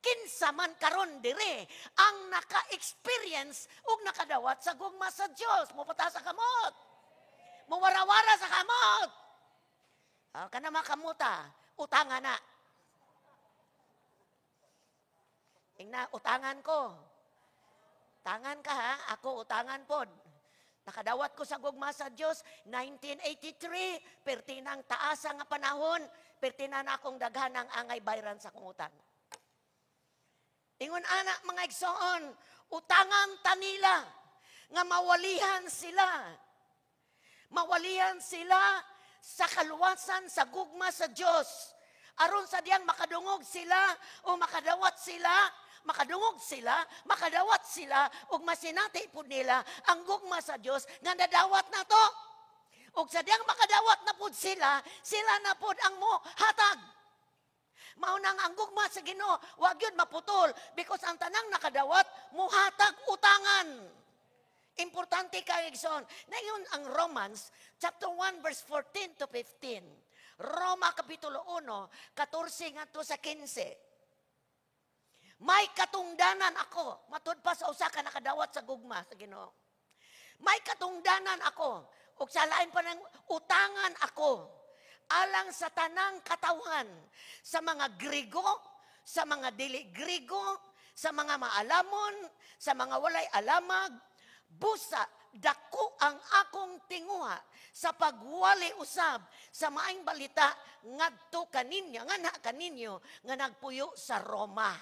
Kinsa man karon dire ang naka-experience ug nakadawat sa gugma sa Dios, mopata sa kamot. Muwarawara sa kamot. Kana makamuta, utangan na. Ingna utangan ko. Tangan ka ha, ako utangan pod. Nakadawat ko sa gugma sa Dios 1983, pertinang taasa nga panahon, pertinan akong daghanang angay bayran sa kong utang. Ingon anak mga igsoon, utangan tanila nga mawalihan sila. Mawalihan sila sa kaluwasan sa gugma sa Dios. Aron sa diyang makadungog sila o makadawat sila, makadawat sila, ug masinati po nila ang gugma sa Dios nga nadawat na to. Ug sa diyang makadawat na po sila, sila na po ang mo hatag. Maunang ang gugma sa Ginoo, wag yun maputol because ang tanang nakadawat, muhatag utangan. Importante kay Igsoon. Na yun ang Romans, chapter 1, verse 14 to 15. Roma, kapitulo 1, 14 nga to sa 15. May katungdanan ako, matod pa sa usa ka nakadawat sa gugma sa Ginoo. May katungdanan ako, ug sa lain pa ng utangan ako, alang sa tanang katawan, sa mga Grigo, sa mga dili Grigo, sa mga maalamon, sa mga walay alamag, busa, dako ang akong tinguha sa pagwali usab sa maayong balita ngadto kaninyo, nga na kaninyo, nga nagpuyo sa Roma.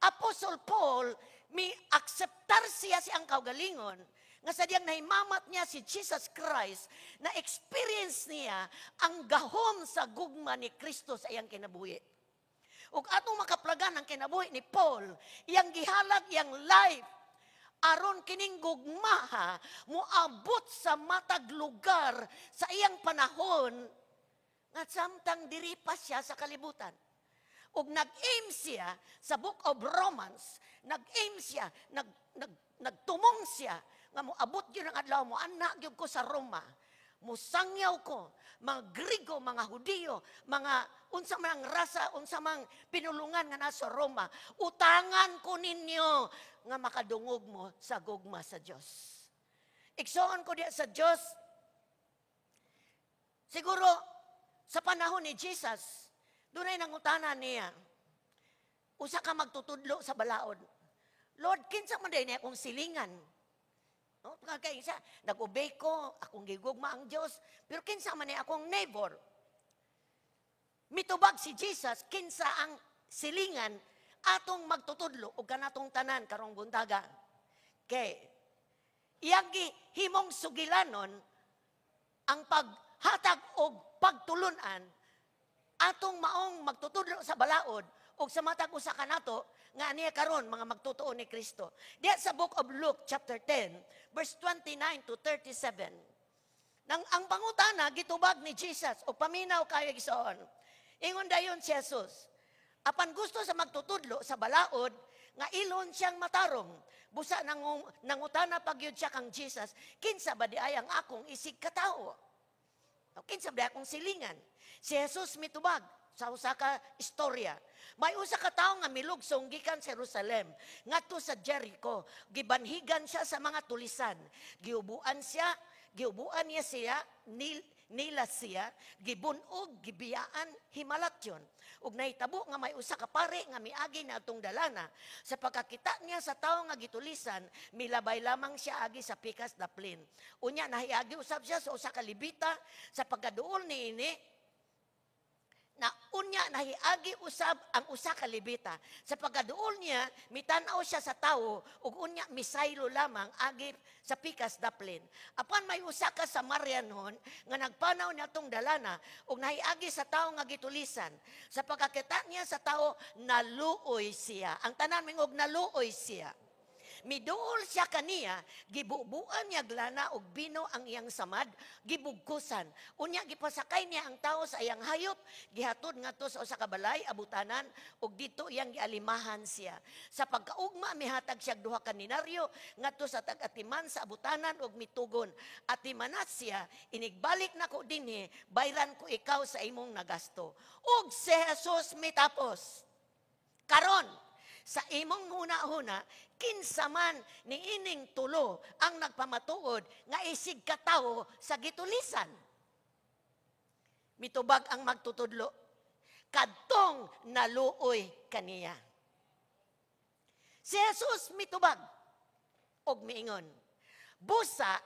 Apostle Paul, may akseptar siya siyang kaugalingon, nga sa diyang nahimamat niya si Jesus Christ, na experience niya ang gahom sa gugma ni Kristo sa iyang kinabuhi. Ug atong makaplagan ang kinabuhi ni Paul, iyang gihalag iyang life, aron kining gugmaha, muabot sa matag lugar sa iyang panahon, nga samtang diri pa siya sa kalibutan. Ug nag-aim siya sa Book of Romans, nag-aim siya, nagtumong siya, nga moabot yun ang adlaw mo, anak yun ko sa Roma. Musangyaw ko, mga Grigo, mga Hudiyo, mga unsa mang rasa, unsa mang pinulungan nga nasa Roma. Utangan ko ninyo nga makadungog mo sa gugma sa Dios. Igsoon ko diya sa Dios. Siguro sa panahon ni Jesus, dunay nangutanan niya. Usa ka magtutudlo sa balaod. Lord, kinsa man day niya akong silingan? No, kaya isa, nag-obey ko, akong gigugma ang Diyos, pero kinsa man niya akong neighbor? Mitubag si Jesus, kinsa ang silingan atong magtutudlo o kanatong tanan karong buntaga. Kay, iyang himong sugilanon ang paghatag o pagtulunan atong maong magtutudlo sa balaod o sa matag usa kanato nga niya karon mga magtutuo ni Kristo. Diya sa Book of Luke chapter 10 verse 29 to 37. Nang ang pangutana gitubag ni Jesus o paminaw kayo igsoon. Ingon dayon si Jesus, apan gusto sa magtutudlo sa balaod nga ilon siyang matarong. Busa nangutana pagyud siya kang Jesus, kinsa ba di ay ang akong isig katao? Kinsa ba akong silingan? Si Jesus mitubag sa usa ka istorya. May usa ka tawo nga milugsong gikan sa Jerusalem ngadto sa Jericho. Gibanhigan siya sa mga tulisan. Giubuan niya siya, nila siya, gibunog, gibiyaan, himalatyon. Ug nahitabo nga may usa ka pare nga miagi na atong dalana. Sa pagkakita niya sa tawo nga gitulisan, milabay lamang siya agi sa pikas daplin. Unya nahiagi usab siya sa usa ka libita sa pagkaduol niini, na unya nahiagi usab ang usa ka libita. Sa pagkaduol niya, mitanaw siya sa tawo ug unya misaylo lamang agi sa pikas daplin. Apan may usa ka Samarianon nga nagpanaw niadtong dalana ug nahiagi sa tawo nga gitulisan. Sa pagkakita niya sa tawo, naluoy siya. Ang tanan mingog naluoy siya. Miduol siya kaniya, gibubuan niya glana og bino ang iyang samad, gibugkusan. Unya gipasakay niya ang tao sa iyang hayop, gihatod ngadto sa usa ka balay abutanan ug dito iyang gialimahan siya. Sa pagkaugma mihatag siya duha ka denaryo ngadto sa tag-atiman sa abutanan ug mitugon. Atimanat siya, inigbalik nako dinhi, bayran ko ikaw sa imong nagasto. Ug si Jesus mitapos. Karon sa imong huna-huna, kinsa man ni ining tulo ang nagpamatuod nga isig katawo sa gitulisan. Mitubag ang magtutudlo, kadtong naluoy kaniya. Si Jesus mitubag og miingon, busa,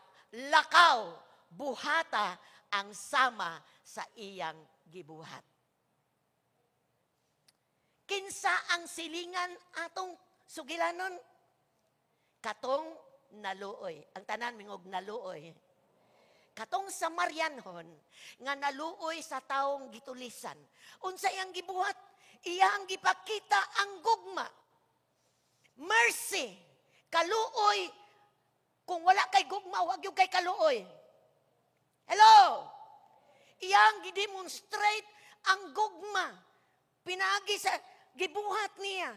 lakaw, buhata ang sama sa iyang gibuhat. Kinsa ang silingan atong sugilanon? Katong naluoy. Ang tanan mingog naluoy. Katong Samarianhon nga naluoy sa taong gitulisan. Unsa iyang gibuhat? Iyang gipakita ang gugma. Mercy, kaluoy. Kung wala kay gugma, wag yung kay kaluoy. Hello? Iyang gidemonstrate ang gugma. Pinagi sa gibuhat niya.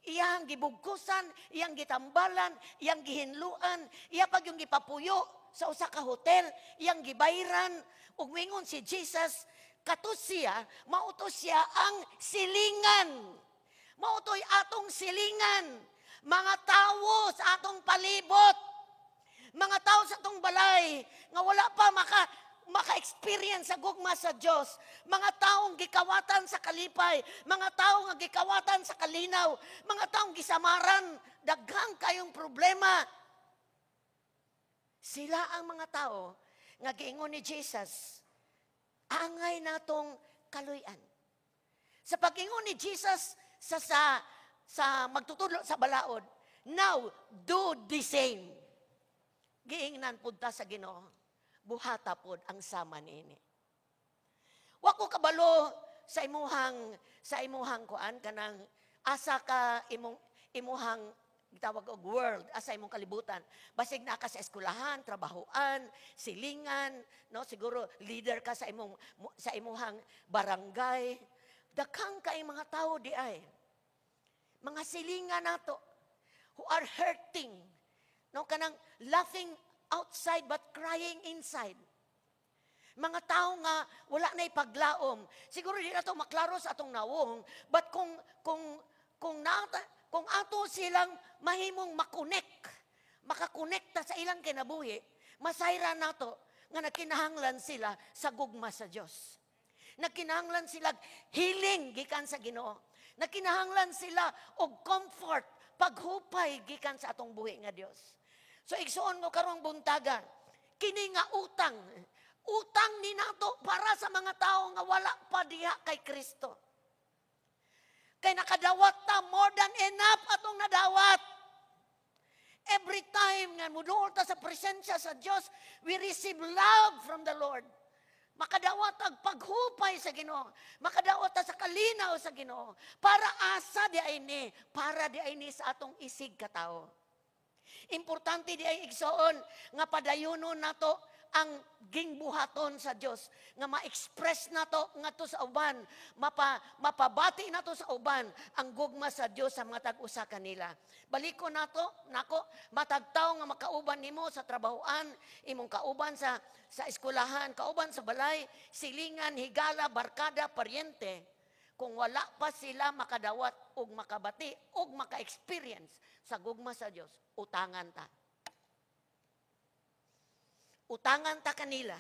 Iyang gibugkusan, iyang gitambalan, iyang gihinluan, iya pag yung gipapuyo sa usa ka hotel, iyang gibayran, ug mingon si Jesus, kato siya, mauto siya ang silingan. Mautoy atong silingan. Mga tawo sa atong palibot. Mga tao sa atong balay, nga wala pa maka-experience sa gugma sa Diyos. Mga taong gikawatan sa kalipay, mga taong gikawatan sa kalinaw, mga taong gisamaran, daghang kayong problema. Sila ang mga tao nga giingon ni Jesus, angay natong kaluyan. Sa pag-ingon ni Jesus sa magtutudlo sa balaod, now do the same. Giingnan punta sa Ginoo. Buhata pod ang sama niini. Wa ko kabalo sa imuhang kuan kanang asa ka imuhang gitawag og world, asa imong kalibutan. Basig na ka sa eskwelahan, trabahoan, silingan, no, siguro leader ka sa imuhang barangay. Daghang kay mga tao di ay. Mga silingan nato who are hurting. No, kanang laughing outside but crying inside. Mga tao nga wala na ipaglaom. Siguro di na ito maklaro sa atong nawong, but kung ato silang mahimong makakonekta sa ilang kinabuhi, masayra nato nga nakinahanglan sila sa gugma sa Dios. Nakinahanglan sila healing gikan sa Ginoo. Nakinahanglan sila og comfort, paghupay gikan sa atong buhi nga Dios. So igsuon ko karong buntagan, kini nga utang ni nato para sa mga tao nga wala pa diha kay Kristo. Kay nakadawat ta more than enough atong nadawat. Every time nga muduol ta sa presensya sa Dios, we receive love from the Lord. Makadawat ang paghupay sa Ginoo. Makadawat ta sa kalinaw sa Ginoo. Para asa di ay ni, para di ay ni sa atong isig katao. Importante di ay igsoon nga padayunon nato ang gingbuhaton sa Dios, nga ma-express nato ngadto sa uban, mapabati nato sa uban ang gugma sa Dios sa mga tag-usa kanila. Baliko nako matagtaw nga makauban nimo sa trabahoan, imong kauban sa eskwelahan, kauban sa balay, silingan, higala, barkada, paryente. Kung wala pa sila makadawat og makabati og maka-experience sa gugma sa Dios, utangan ta. Utangan ta kanila.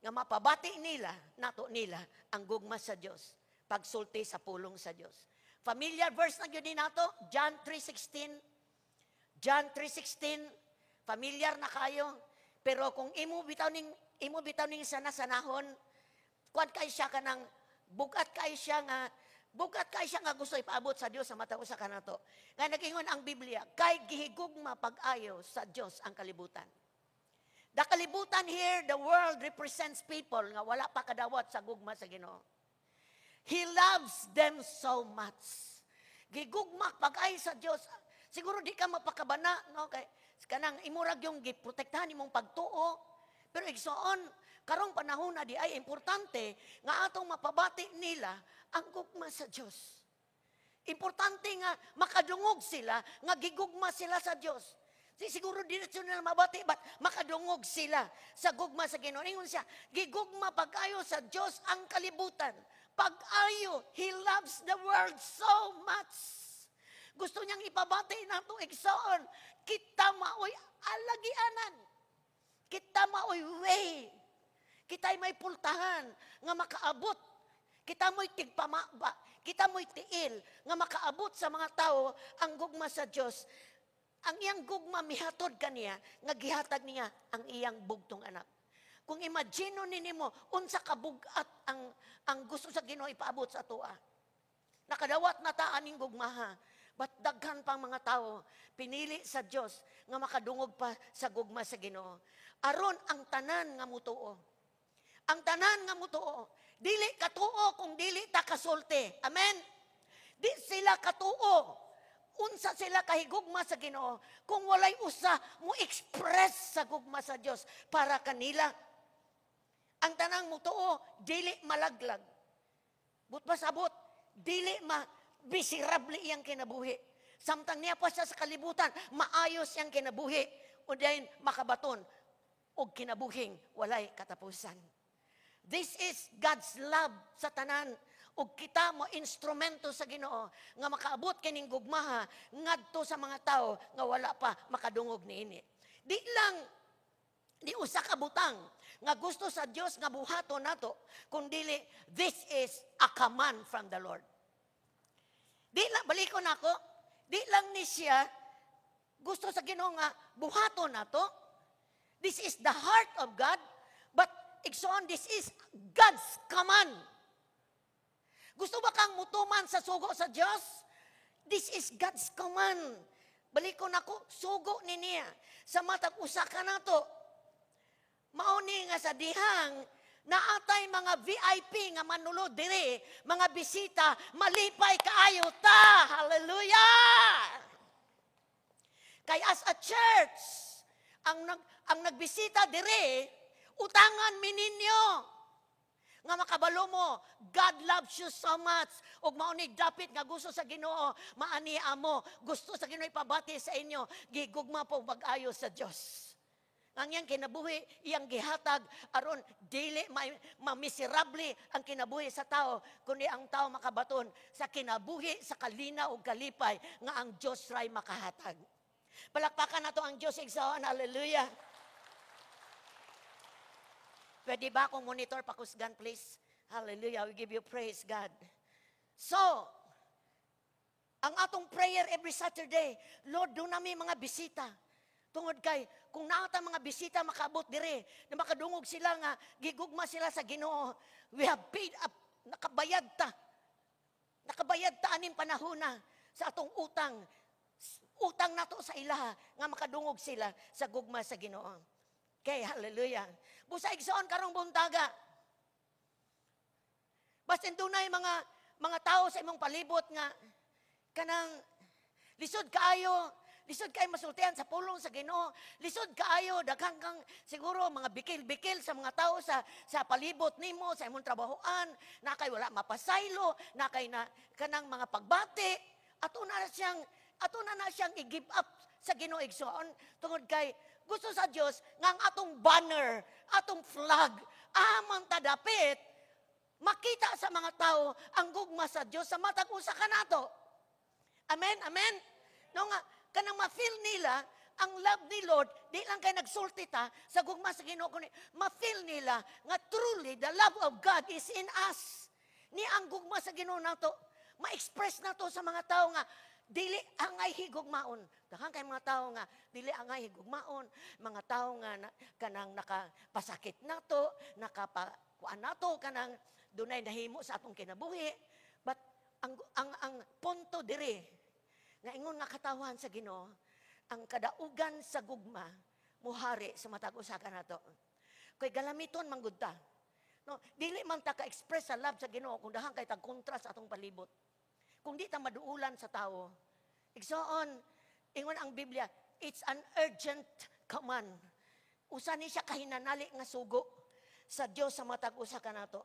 Nga mapabati nila, nato nila ang gugma sa Dios, pagsulti sa pulong sa Dios. Familiar verse na gyud nato, John 3:16. John 3:16, familiar na kayo. Pero kung imo bitaw ning sana-sanahon, kuan kay siya kanang bugat kay siya nga gusto ipaabot sa Dios sa mata usa kanato. Nga nagingon ang Biblia, kay gihigugma pag-ayo sa Dios ang kalibutan. The kalibutan here, the world represents people nga wala pa kadawat sa gugma sa Ginoo. He loves them so much. Gigugma pag-ayo sa Dios. Siguro di ka mapakabana, no, kay kanang imurag yung giprotektahan imong pagtuo. Pero igsoon, karong panahon na di ay importante nga atong mapabati nila ang gugma sa Dios. Importante nga makadungog sila, nga gigugma sila sa Dios. Siguro diretso nila mabati, but makadungog sila sa gugma sa Ginoo. Ingon siya, gigugma pag-ayo sa Dios ang kalibutan. Pag-ayo, He loves the world so much. Gusto niyang ipabati nato igsoon, kita maoy alagianan. Kita maoy way. Kita'y may pultahan nga makaabot. Kita mo'y tigpamaba. Kita mo'y tiil nga makaabot sa mga tao ang gugma sa Dios. ang iyang gugma mihatod kaniya, nga gihatag niya ang iyang bugtong anak. Kung imagine ninyo, unsa kabugat ang gusto sa Ginoo ipaabot sa atoa. Nakadawat na ta aning gugmaha. But daghan pang mga tao pinili sa Dios nga makadungog pa sa gugma sa Ginoo. Aron ang tanan nga mutuo. Ang tanan nga mutuo, dili katuo kung dili ta kasulti. Amen. Di sila katuo. Unsa sila kahigugma sa Ginoo kung walay usa mo express sa gugma sa Dios para kanila. Ang tanang mutuo, dili malaglag. But pasabot, dili bisirable iyang kinabuhi. Samtang niya pa siya sa kalibutan, maayos iyang kinabuhi. O dahil makabaton, o kinabuhing walay katapusan. This is God's love sa tanan. O kita mo instrumento sa Ginoo nga makaabot kining gugmaha ngadto sa mga tao nga wala pa makadungog niini. Di usa ka butang nga gusto sa Dios nga buhaton nato, kundili this is a command from the Lord. Di lang, balikon ako, di lang ni siya gusto sa Ginoo nga buhaton nato. This is the heart of God, but igsoon, this is God's command. Gusto ba kang mutuman sa sugo sa Diyos? This is God's command. Balikon ako, sugo ni niya. Sa matag usa ka nato. Mauni nga sa dihang, naatay mga VIP nga manulod dire, mga bisita, malipay kaayo ta. Hallelujah! Kay as a church, ang nagbisita dire, utangan mininyo. Nga makabalo mo, God loves you so much. Ug mauni dapit nga gusto sa Ginoo, maania mo, gusto sa Ginoo ipabati sa inyo, gigugma po bag-ayo sa Dios. Ang iyang kinabuhi, iyang gihatag, aron dili mamiserable ang kinabuhi sa tao, kundi ang tao makabaton sa kinabuhi, sa kalina o kalipay, nga ang Diyos ray makahatag. Palakpakan nato ang Diyos, igsoon, hallelujah. Pwede ba akong monitor pakusgan, please? Hallelujah, we give you praise, God. So, ang atong prayer every Saturday, Lord, doon namin mga bisita. Tungod kay, kung naata mga bisita makaabot dire, na makadungog sila nga, gigugma sila sa Ginoo, we have paid up, nakabayad ta. Nakabayad ta aning panahona sa atong utang. Utang nato sa ilaha, nga makadungog sila sa gugma sa Ginoo. Okay, hallelujah. Busa igsoon karong buntaga. Basin dunay mga tao sa imong palibot nga kanang lisod kaayo masultian sa pulong sa Ginoo. Lisod kaayo daghang kang siguro mga bikil-bikil sa mga tao sa palibot nimo sa imong trabahoan, na kay wala mapasaylo, na kay na kanang mga pagbati, ato na siyang i-give up sa Ginoo igsoon tungod kay gusto sa Dios nga ang atong banner, atong flag, amang tadapit, makita sa mga tao ang gugma sa Dios sa matag usa kanato. Amen, amen. No nga kanang ma-feel nila ang love ni Lord, di lang kay nagsulti ta sa gugma sa Ginoo kundi ma-feel nila nga truly the love of God is in us. Ni ang gugma sa Ginoo nato, ma-express nato sa mga tao nga dili angay higugmaon. Daghang kay mga tao nga dili angay higugmaon, mga tao nga kanang nakapasakit nato, nakapakuan nato kanang dunay nahimo sa atong kinabuhi. But ang punto diri nga ingon nga katawan sa Ginoo, ang kadaugan sa gugma muhari sa matag usa ka nato. Kay galamiton manggud ta. No, dili man ta ka-express sa love sa Ginoo kung daghang kay tag kontra sa atong palibot. Kung di ta maduulan sa tao. Igsoon, ingon ang Biblia, it's an urgent command. Usa ni siya kahinanali nga sugo sa Dios sa matag usa ka nato.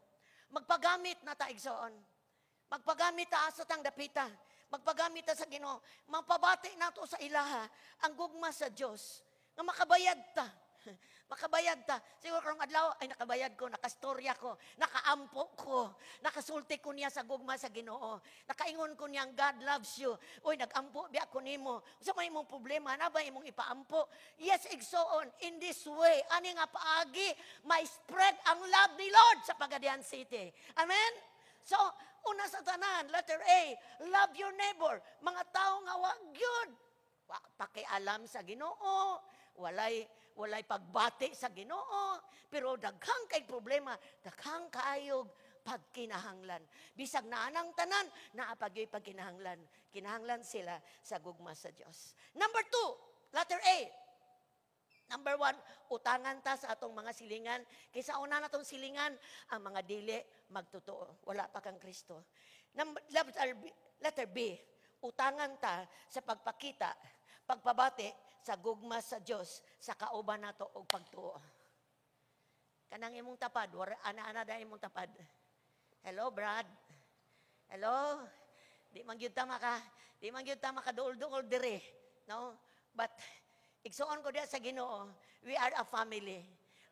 Magpagamit na ta igsoon. Magpagamit ta sa tang dapita. Magpagamit ta sa Ginoo. Mapabati nato sa ilaha ang gugma sa Dios nga makabayad ta. Makabayad ta. Siguro karong adlaw ay nakabayad ko, nakastorya ko, nakaampo ko, nakasulti ko niya sa gugma sa Ginoo. Nakaingon ko niyang God loves you. Uy, nagampo biya ko nimo. Unsa may imong problema na ba imong ipaampo? Yes, igsoon. In this way, ani nga paagi may spread ang love ni Lord sa Pagadian City. Amen. So, una sa tanan, letter A, love your neighbor. Mga tao nga wa gyud pakialam sa Ginoo, walay pagbati sa Ginoo, pero daghang kay problema, daghang kaayog pagkinahanglan. Bisag naanang tanan, naapagyoy pagkinahanglan. Kinahanglan sila sa gugma sa Dios. Number 2, letter A. Number 1, utangan ta sa atong mga silingan. Kaysa una na itong silingan, ang mga dili magtotoo. Wala pa kang Kristo. Letter B, utangan ta sa pagpakita, pagpabati sa gugma sa Dios, sa kauban nato og pagtuo. Kanang imong tapad, ana-ana da imong tapad. Hello, Brad. Hello. Di man gyud ta makaduol-duol dire, no? But igsuon ko diya sa Ginoo, we are a family.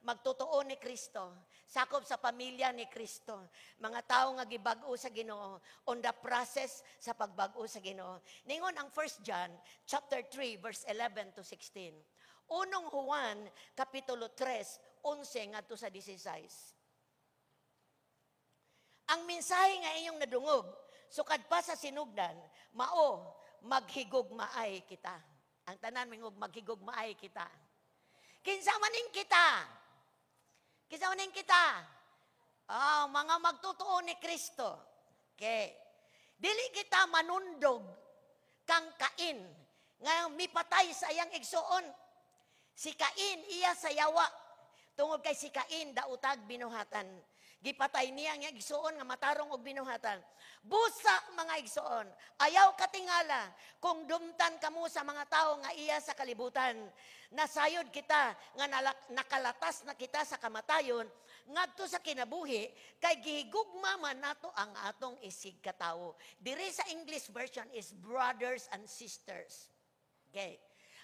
Magtotoo ni Kristo, sakop sa pamilya ni Kristo. Mga tao nga gibag-o sa Ginoo, on the process sa pagbag-o sa Ginoo. Ningon ang 1 John chapter 3 verse 11 to 16. Unong Juan kapitulo 3 11 ngadto sa 16. Ang mensahe nga inyong nadungog, sukad pa sa sinugdan, mao maghigugmaay kita. Ang tanan mingog maghigugmaay kita. Kinsa maning kita? Kinsa maning kita? Mga magtotoo ni Kristo. Okay. Dili kita manundog kang Cain nga mipatay sa iyang igsuon. Si Cain iya sa yawa. Tungod kay si Cain dautag binuhatan. Gipatay niya nga igsuon nga matarong og binuhatan. Busa mga igsuon, ayaw katingala kung dumtan kamo sa mga tao nga iya sa kalibutan. Nasayod kita nga nakalatas na kita sa kamatayon ngadto sa kinabuhi kay gihigugma man nato ang atong isig katawo. Diri sa English version is brothers and sisters. Okay.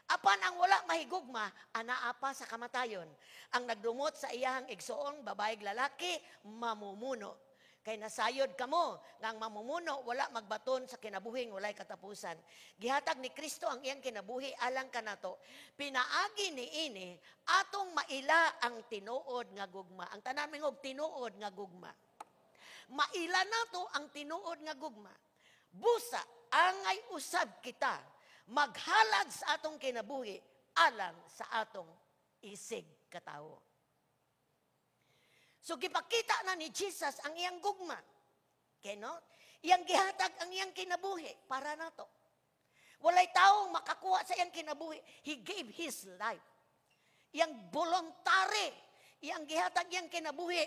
Apan ang wala mahigugma, anaapa sa kamatayon. Ang nagdumot sa iyahang igsuong babaeng lalaki, mamumuno. Kay nasayod kamo, nga ang mamumuno, wala magbaton sa kinabuhing, walay katapusan. Gihatag ni Kristo ang iyang kinabuhi, alang kanato. Pinaagi ni ini, atong maila ang tinuod nga gugma. Ang tanaming og tinuod nga gugma. Maila nato ang tinuod nga gugma. Busa, angay usab kita, maghalad sa atong kinabuhi alang sa atong isig katawo. So gipakita na ni Jesus ang iyang gugma. Okay, no? Iyang gihatag ang iyang kinabuhi para nato. Walay taong makakuha sa iyang kinabuhi. He gave His life. Iyang voluntary, iyang gihatag iyang kinabuhi,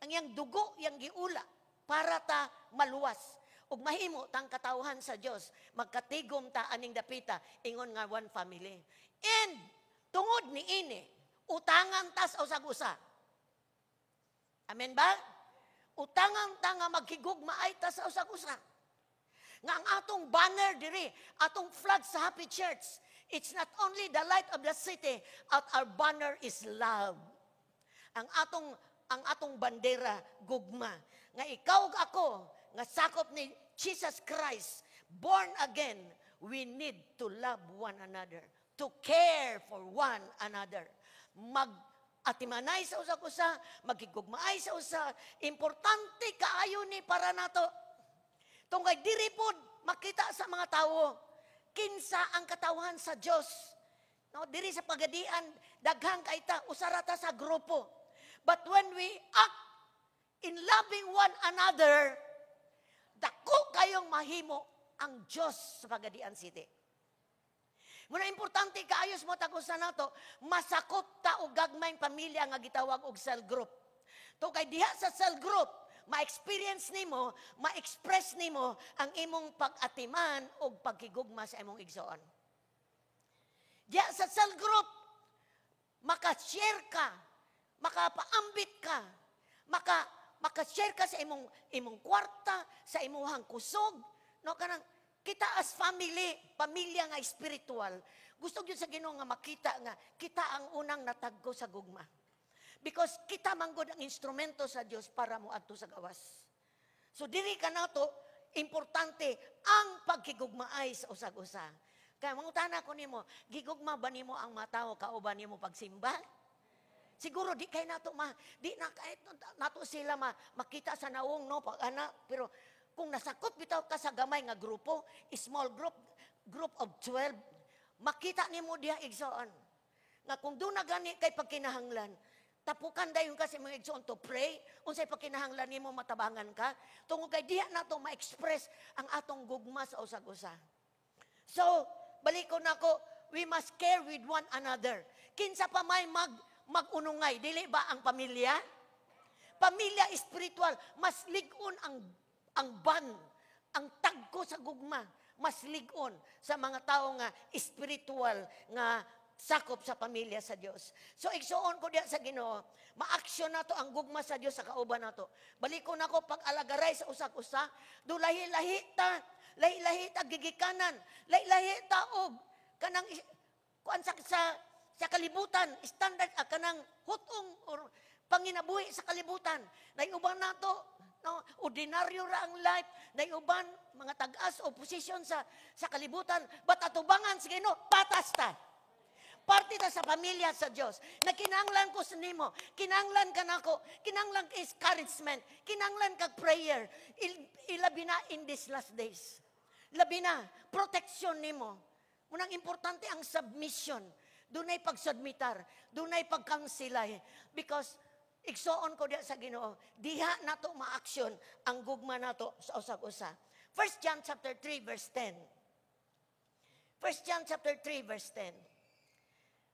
ang iyang dugo, iyang giula para ta maluwas. Ug mahimo tang katawhan sa Dios, magkatigom ta aning dapita ingon nga one family. And tungod ni ini, utangan ta sa usag-usa. Amen ba? Utangan ta nga maghigugmaay ta sa usag-usa. Nga ang atong banner diri, atong flag sa Happy Church, it's not only the light of the city, our banner is love. Ang atong bandera gugma. Nga ikaw ug ako, nga sakop ni Jesus Christ, born again, we need to love one another, to care for one another. Mag-atimanay sa usa-usa, magigugmaay sa usa, importante kaayo ni para nato. Tungkay diri pod makita sa mga tawo, kinsa ang katawhan sa Dios. No, diri sa pagadian, daghang kaita, usarata sa grupo. But when we act in loving one another, dako kayong mahimo ang Diyos sa Pagadian City. Muna importante kaayos mo tagusan nato, masakop ta og gagmayng pamilya nga gitawag og cell group. To kay diha sa cell group, ma-experience nimo, ma-express nimo ang imong pag-atiman og pagkigugma sa imong igsoon. Diha sa cell group, maka-share ka, makapaambit ka, maka-share ka sa imong kwarta, sa imong kusog, no kanang kita as family, pamilya nga spiritual. Gusto gyud sa Ginoo nga makita nga kita ang unang natagko sa gugma. Because kita manggod ang instrumento sa Dios para moadto sa gawas. So diri ka nato importante ang pagkigugmaay sa usag-usa. Kaya mangutana ko nimo, gigugma ba nimo ang matawo kauban nimo pagsimba? Siguro di kay nato di na kahit nato sila makita sa nawong no pag ana, pero kung nasakop bitaw ka sa gamay nga grupo, small group of 12, makita nimo diha igsoon nga kung doon na gani kay pagkinahanglan, tapukan dayon kasi mga igsoon to pray, unsay pagkinahanglan nimo matabangan ka, tungod kay diha nato ma-express ang atong gugma sa usag-usa. So, balikon nako, we must care with one another. Kinsa pa may magunungay, dili ba ang pamilya? Pamilya espiritual, mas ligon ang band, ang tagko sa gugma, mas ligon sa mga tao nga espiritual nga sakop sa pamilya sa Dios. So igsuon ko diya sa Ginoo, ma-action nato ang gugma sa Dios sa kauban nato. Balikon nako pag-alagaray sa usak-usa, do lahi-lahi ta gigikanan, lahi-lahi ta og kanang kuan sa kalibutan, standard kanang hutong or panginabuhi sa kalibutan. Naiuban nato, no, ordinaryo ra ang life, naiuban mga tag-as o posisyon sa kalibutan, but atubangan sa Ginoo, patas ta. Parte ta sa pamilya sa Dios. Na kinahanglan ko sa nimo, kinahanglan ka nako, kinahanglan ka encouragement, kinahanglan ka prayer. Ilabi na in these last days. Labi na, protection nimo. Munang importante ang submission. Dunay pagsubmitar, dunay pagkansilay. Because igsoon ko diya sa Ginoo, diha nato ma-action ang gugma nato sa usag-usa. 1 John chapter 3 verse 10. 1 John chapter 3 verse 10.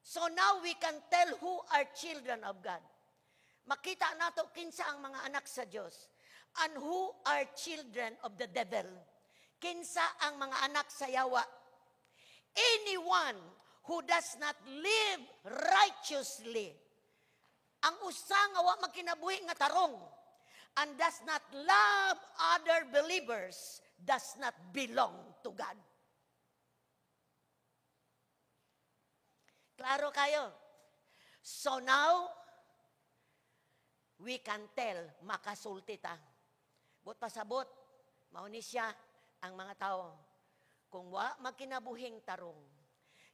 So now we can tell who are children of God. Makita nato kinsa ang mga anak sa Dios and who are children of the devil. Kinsa ang mga anak sa yawa. Anyone who does not live righteously. Ang usa nga wa magkinabuhi nga tarong and does not love other believers does not belong to God. Klaro kayo? So now, we can tell, makasulti ta. But pasabot, mauni siya ang mga tao. Kung wa magkinabuhing tarong,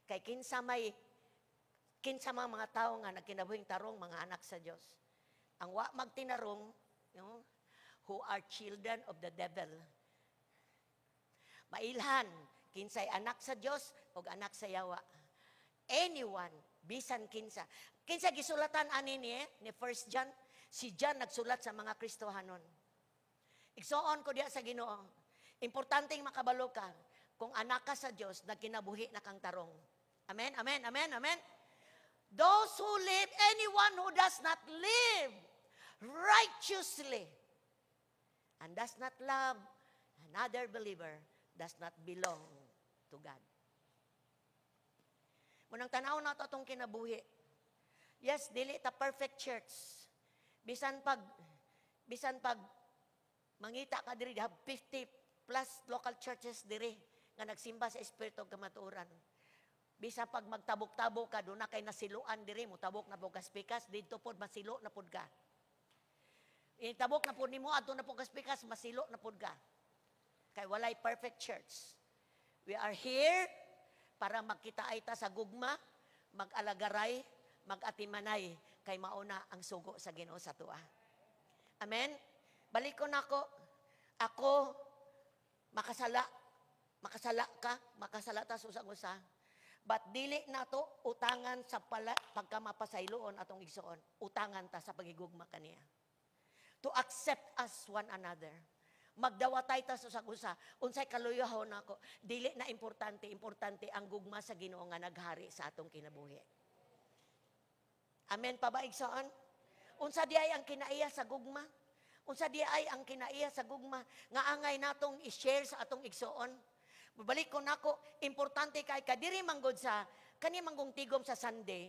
kay kinsa mga tao nga nagkinabuhing tarong, mga anak sa Diyos. Ang wa magtinarong, who are children of the devil. Mailhan, kinsay anak sa Diyos o anak sa yawa. Anyone, bisan kinsa. Kinsa gisulatan ani ni 1 John? Si John nagsulat sa mga Kristohanon. Igsoon ko diya sa Ginoo. Importanteng makabalo ka kung anak ka sa Dios nagkinabuhi na kang tarong. Amen, amen, amen, amen. Those who live, anyone who does not live righteously and does not love another believer does not belong to God. Munang tanaw na ito itong kinabuhi. Yes, dili ta perfect church. Bisan pag mangita ka diri, have 50 plus local churches diri nga nagsimba sa espiritu ug kamatuoran. Bisan pag magtabok-tabok ka, doon na kay nasiluan diri, mo tabok na po kaspikas, dito po masilo na po ka. Tabok na po ni mo, ato na po kaspikas, masilo na po ka. Kay walay perfect church. We are here para magkita ay ta sa gugma, mag-alagaray, mag-atimanay, kay mauna ang sugo sa Ginoo sa tuwa. Amen? Balik ko na ako, makasala ka, makasala ta sa usag-usa, but dili na to utangan sa pagkamapasayloon atong igsoon, utangan ta sa pagigugma kaniya. To accept us one another. Magdawatay ta sa usag-usa, unsay kaluyahon nako, dili na importante ang gugma sa Ginoo nga naghari sa atong kinabuhi. Amen pa ba igsoon? Unsa di ay ang kinaiya sa gugma? Unsa di ay ang kinaiya sa gugma nga angay natong i-share sa atong igsoon? Babalik ko nako, importante kay kadiri manggod sa kani manggong tigom sa Sunday.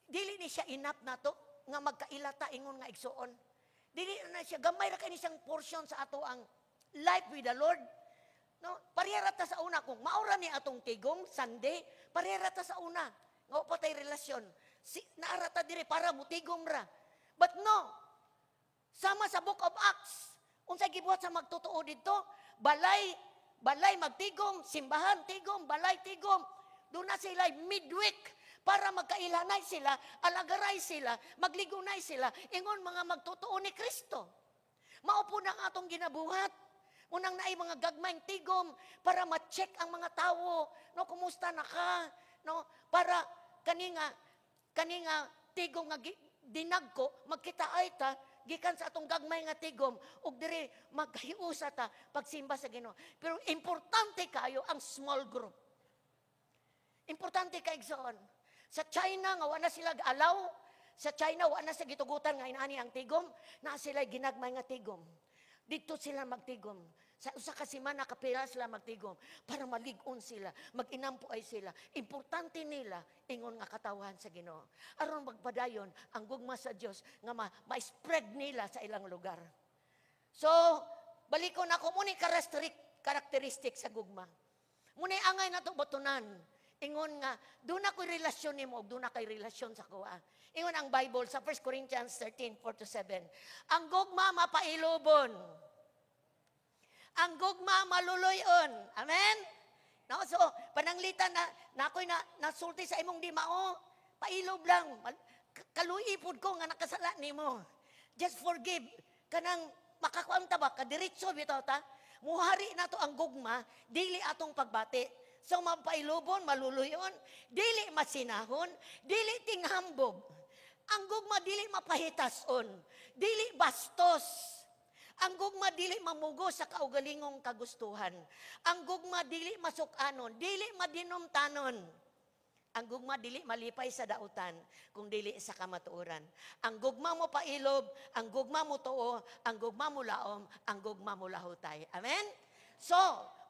Dili ni siya enough nato nga magkailata ingon nga igsoon. Dili na siya, gamay ra kay siyang portion sa ato ang life with the Lord. No, parehara ta sa una kung maura ni atong tigom Sunday, parehara ta sa una. Nga patay relasyon. Naara ta diri para mutigom ra. But no. Sama sa Book of Acts, unsay gibuhat sa magtotoo didto? Balay magtigom, simbahan tigom, balay tigom. Doon na sila midweek para magkailanay sila, alagaray sila, magligunay sila, ingon mga magtotoo ni Kristo. Maupo na ang atong ginabuhat. Unang naay mga gagmayng tigom para ma-check ang mga tao. No, kumusta na ka? no, para kani nga tigom nga dinagko magkita ay ta gikan sa atong gagmay nga tigom ug diri maghiusa ta pagsimba sa Ginoo. Pero importante kayo ang small group. Importante kay igsoon. Sa China nga wala sila alaw, sa China wala sa gitugutan nga inaani ang tigom, na sila ginagmay nga tigom. Dito sila magtigom. Sa usa ka semana kapila sila magtigom para malig-on sila, mag-inampuay sila. Importante nila ingon nga katawan sa Ginoo. Aron magpadayon ang gugma sa Dios nga ma-spread nila sa ilang lugar. So, balikon ako muni karakteristik sa gugma. Muni angay nato botonan. Ingon nga, doon ako'y relasyon ni mo, doon ako'y relasyon sa kuha. Ingon ang Bible sa 1 Corinthians 13:4-7. Ang gugma mapailobon. Ang gugma maluluyon. Amen? No? So, pananglitan na ako'y nasulti sa imong di mao, pailob lang. Kaluipod ko nga nakasala ni mo. Just forgive. Kanang makakuan ta ba? Kadiritso bitaw ta. Muhari na to ang gugma, dili atong pagbati. So, mapailubon, maluluyon, dili masinahon, dili tinghambog. Ang gugma dili mapahitason, dili bastos. Ang gugma dili mamugo sa kaugalingong kagustuhan. Ang gugma dili masukanon, dili madinumtanon. Ang gugma dili malipay sa dautan, kung dili sa kamatuoran. Ang gugma mo pailob, ang gugma mo tuo, ang gugma mo laom, ang gugma mo lahutay. Amen? So,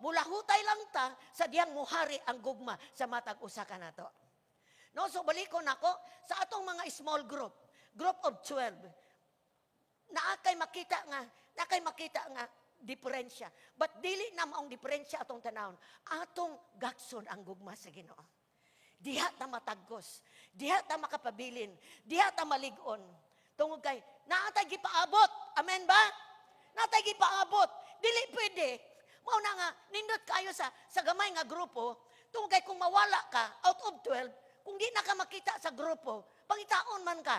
mulahutay lang ta sa diyang muhari ang gugma sa matag usa ka nato. No, so balikon ako sa atong mga small group of 12. Naakay makita nga diferensya. But dili na maong diferensya atong tanawon. Atong gakson ang gugma sa Ginoo. Diha ta matagkos, diha ta makapabilin, diha ta malig-on. Tungod kay naatay gipaabot. Amen ba? Naatay gipaabot. Dili pwede. Mao na nga, nindot kayo sa gamay nga grupo, tungkol kay kung mawala ka, out of 12, kung di na ka makita sa grupo, pangitaon man ka.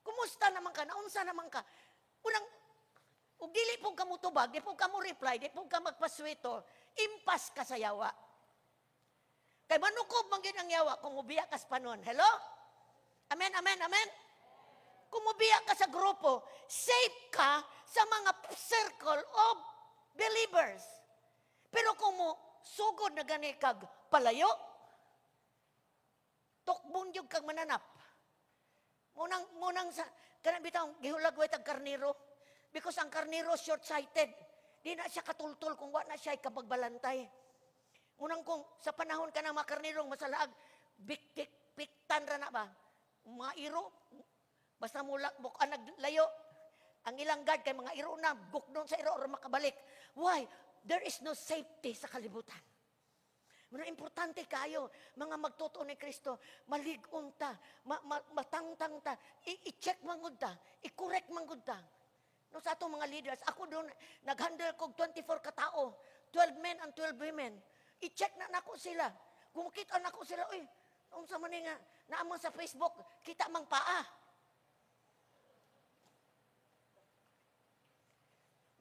Kumusta naman ka? Naunsa naman ka? Unang, ug dili pong ka mo tubag, di pong ka mo reply, di pong ka magpaswito, impas ka sa yawa. Kay manukob man gid ang yawa, kung ubiya ka sa panon. Hello? Amen, amen, amen? Kung ubiya ka sa grupo, safe ka sa mga circle of believers. Pero kung mo sugod na gani kag palayo, tukbon yung kag mananap. Munang sa, kanang bitang gihulagway tag karniro. Because ang karniro short-sighted. Di na siya katultul kung wa na siya kapagbalantay. Munang kung sa panahon ka ng mga karnirong masalaag, piktan ra na ba? Mga iro, basta mula, bukan naglayo, ang ilang guard kay mga iro na, guknon sa iro or makabalik. Why? There is no safety sa kalibutan. Mga importante kayo, mga magtotoo ni Kristo, malig-on ta, matangtang ta, i-check mangod ta, i-correct mangod ta. No, sa atong mga leaders, ako doon, nag-handle kog 24 katao, 12 men and 12 women. I-check na nako sila. Kung kita nako sila, uy, kung sa mani nga, naamang sa Facebook, kita mang paa.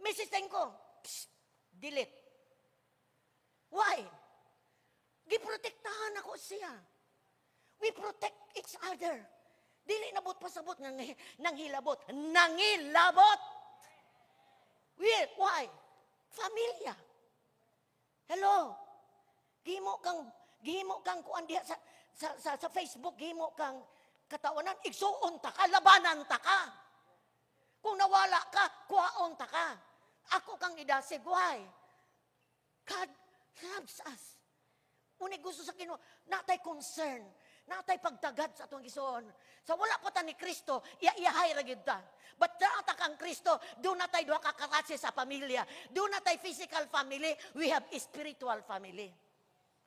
Mrs. Tengko, delete. Why? Giprotektahan ako siya. We protect each other. Dili nabot pasabot nang hilabot. Nangilabot. Why? Familia. Hello. Gihimo kang kuan diha sa Facebook, gihimo kang katawanan, igsuon ta ka, labanan ta ka. Kung nawala ka, kuhaon ta ka. Ako kang idasig. Why? God loves us. Uni gusto sa Ginoo, natay concern, natay pagtagad sa atong gisuon. Sa wala pa ta ni Kristo, iyahay ra gyud ta. But ta kang Kristo, do natay duha ka kaklase sa pamilya. Do natay physical family, we have a spiritual family.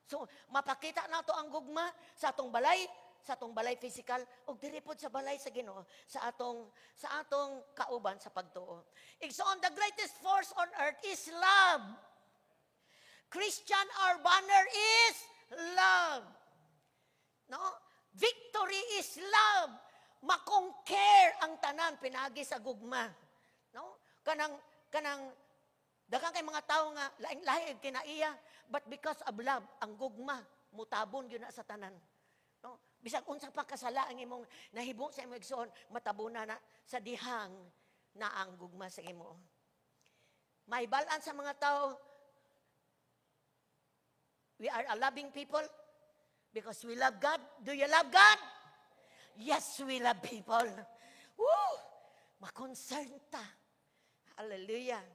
So, mapakita nato ang gugma sa atong balay physical ug diri pod sa balay sa Ginoo sa atong kauban sa pagtuo. Igsoon, the greatest force on earth is love. Christian, our banner is love. No? Victory is love. Makongker ang tanan pinagi sa gugma. No? Kanang daghang kay mga tao nga laing-lahi kinaiya, but because of love ang gugma mutabon gyud na sa tanan. No? Bisag unsa pa kasala ang imong nahibong sa imong igsoon, matabuna na sa dihang na ang gugma sa imo. May balaan sa mga tao, we are a loving people because we love God. Do you love God? Yes, we love people. Woo! Makonsern ta. Hallelujah.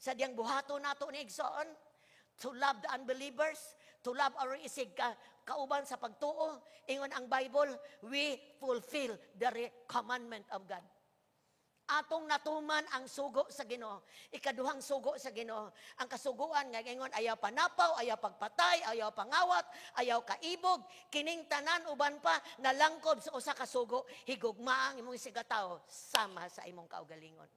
Sa diyang buhato nato ni igsoon, to love the unbelievers, to love our isig kauban sa pagtuo, ingon ang Bible, we fulfill the commandment of God. Atong natuman ang sugo sa Ginoo. Ikaduhang sugo sa Ginoo. Ang kasuguan nga ingon ayaw panapaw, ayaw pagpatay, ayaw pangawat, ayaw kaibog, kining tanan uban pa nalangkob sa usa ka sugo, higugma ang imong sigataw sama sa imong kaugalingon.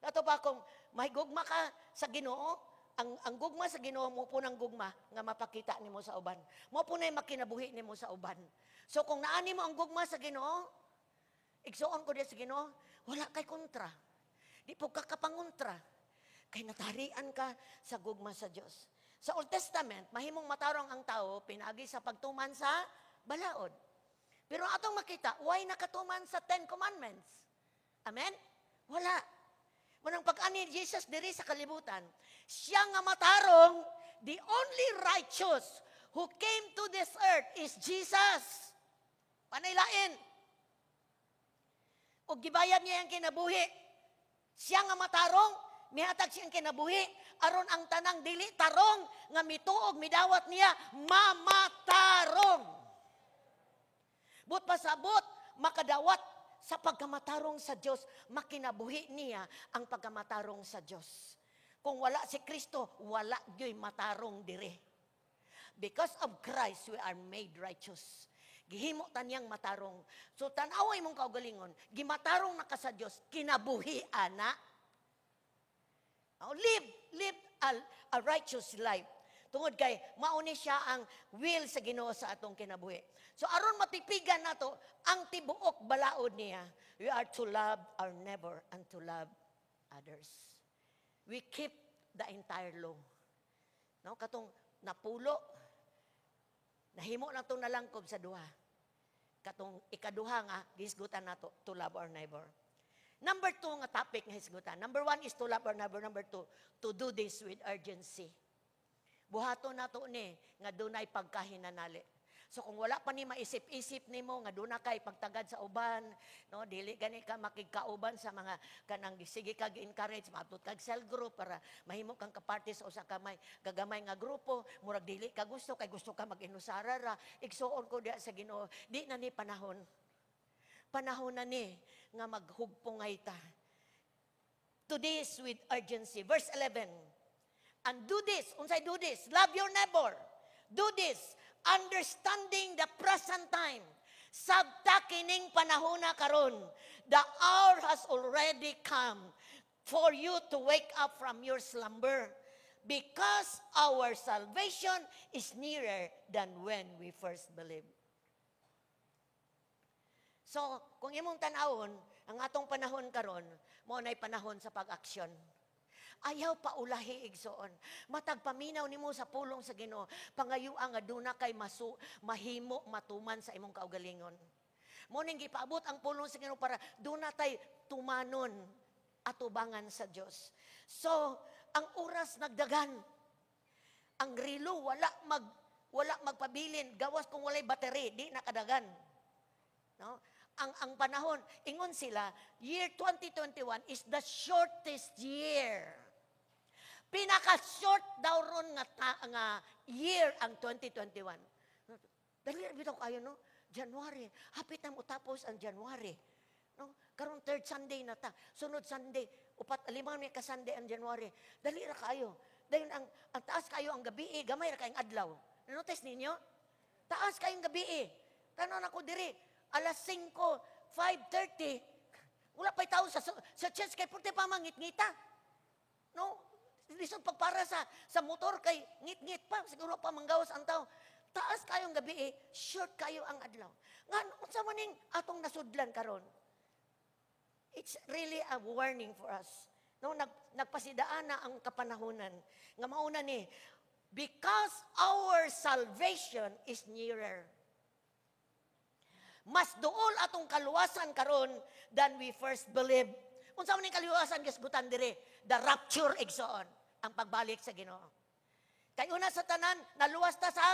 Nato pa kung mahigugma ka sa Ginoo, ang gugma sa Ginoo mo po ng gugma nga mapakita nimo sa uban. Mo po na makinabuhi nimo sa uban. So kung naani mo ang gugma sa Ginoo, igsoon ko diya sa Ginoo, wala kay kontra. Di po ka kapangontra. Kay natarian ka sa gugma sa Dios. Sa Old Testament, mahimong matarong ang tao pinagi sa pagtuman sa balaod. Pero atong makita, why nakatuman sa 10 Commandments? Amen? Wala. Manang pag-ani Jesus diri sa kalibutan, siya nga matarong, the only righteous who came to this earth is Jesus. Panaylain. O gibayad niya ang kinabuhi. Siya nga matarong, mihatag siyang kinabuhi, aron ang tanang dili tarong, nga mituog, midawat niya, mamatarong. But pasabot, makadawat sa pagkamatarong sa Diyos, makinabuhi niya ang pagkamatarong sa Diyos. Kung wala si Kristo, wala gyoy matarong dire. Because of Christ, we are made righteous. Gihimo taniyang matarong. So tanaway mong kaugalingon, gimatarong na ka sa Dios, kinabuhi ana. Live a righteous life. Tungod kay mauni siya ang will sa Ginoo sa atong kinabuhi. So aron matipigan nato ang tibuok balaod niya, we are to love our neighbor and to love others. We keep the entire law. No, katong napulo, nahimo na itong nalangkob sa duha. Katong ikaduha nga, gihisgutan na to love our neighbor. Number 2 nga topic nga hisgutan. Number 1 is to love our neighbor. Number 2, to do this with urgency. Buhato na to ni, nga dunay pagkahinanali. So kung wala pa ni maisip-isip nimo nga doon na kay pagtagad sa uban, no, dili gani ka makigkauban sa mga kanang sige kag encourage matud kag cell group para mahimo kang kaparte sa usa ka may gagamay nga grupo, murag dili ka gusto kay gusto ka mag-inusara ra, igsuon ko diha sa Ginoo, di na ni panahon. Panahon na ni nga maghugpungay ta. To this with urgency. Verse 11. And do this, unsay do this? Love your neighbor. Do this understanding the present time. Sabta kining panahon na karon, the hour has already come for you to wake up from your slumber, because our salvation is nearer than when we first believed. So, kung imong tanawon, ang atong panahon karon, mo nay panahon sa pag-aksyon. Ayaw pa ulahi igsoon. Matag paminaw nimo sa pulong sa Ginoo, pangayuan nga duna kay mahimo matuman sa imong kaugalingon. Mo ning gipaabot ang pulong sa Ginoo para duna tay tumanon atubangan sa Dios. So, ang oras nagdagan. Ang relo wala magpabilin, gawas kung walay battery, di nakadagan. No? Ang panahon, ingon sila, year 2021 is the shortest year. Pinaka-short daw ron nga year ang 2021. Dali bitaw kayo, no? January. Hapit na mo tapos ang January. No? Karon third Sunday na ta. Sunod Sunday, limang may ka-Sunday ang January. Dali ra kayo. Dahil ang taas kayo ang gabi, gamay ra kayong adlaw. Notice ninyo? Taas kayong gabi. Tanon ako diri, alas 5, 5:30. Wala pa'y tao sa church kay purti pa mangit-ngita. No? Lisod pagpara sa motor kay ngit-ngit pa. Siguro pa manggawas ang tao. Taas kayong gabi, short kayo ang adlaw. Nga, sa maning atong nasudlan karon. It's really a warning for us. No, nagpasidaan na ang kapanahunan. Nga mauna ni, Because our salvation is nearer. Mas duol atong kaluwasan karon than we first believe. Unsa man ning kaluwasan gisgutan dire? The rapture igsoon, ang pagbalik sa Ginoo. Kay una sa tanan, naluwas ta sa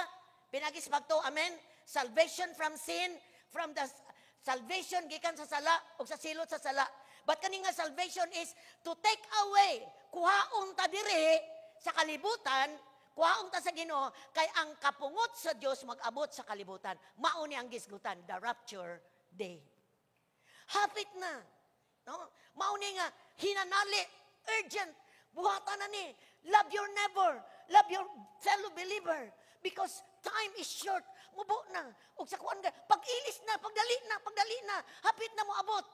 pinagisbagto, amen? Salvation from sin, from the salvation gikan sa sala o sa silot sa sala. But kani nga salvation is to take away, kuhaon ta dire sa kalibutan, kuhaon ta sa Ginoo kay ang kapungot sa Dios mag-abot sa kalibutan. Mao ni ang gisgutan, the rapture day. Hapit na. No? Mao ni nga hinanali, urgent, buhatan na ni. Love your neighbor, love your fellow believer because time is short. Mubo na. Ug sa kuan pag-ilis na, pagdali na, hapit na mo abot.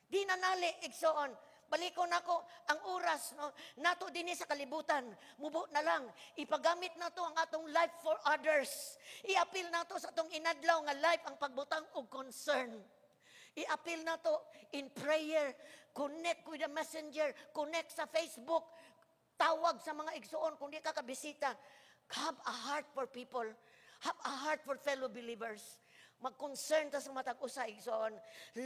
Di nanali igsoon. Balikon nako ang oras no nato dinhi sa kalibutan. Mubo na lang ipagamit nato ang atong life for others. I-appeal nato sa atong inadlaw nga life ang pagbutang og concern. I-appeal nato in prayer, connect with the messenger, connect sa Facebook, tawag sa mga igsoon kung di ka kabisita. Have a heart for people. Have a heart for fellow believers. Mag-concern ta sa matag usa igsoon.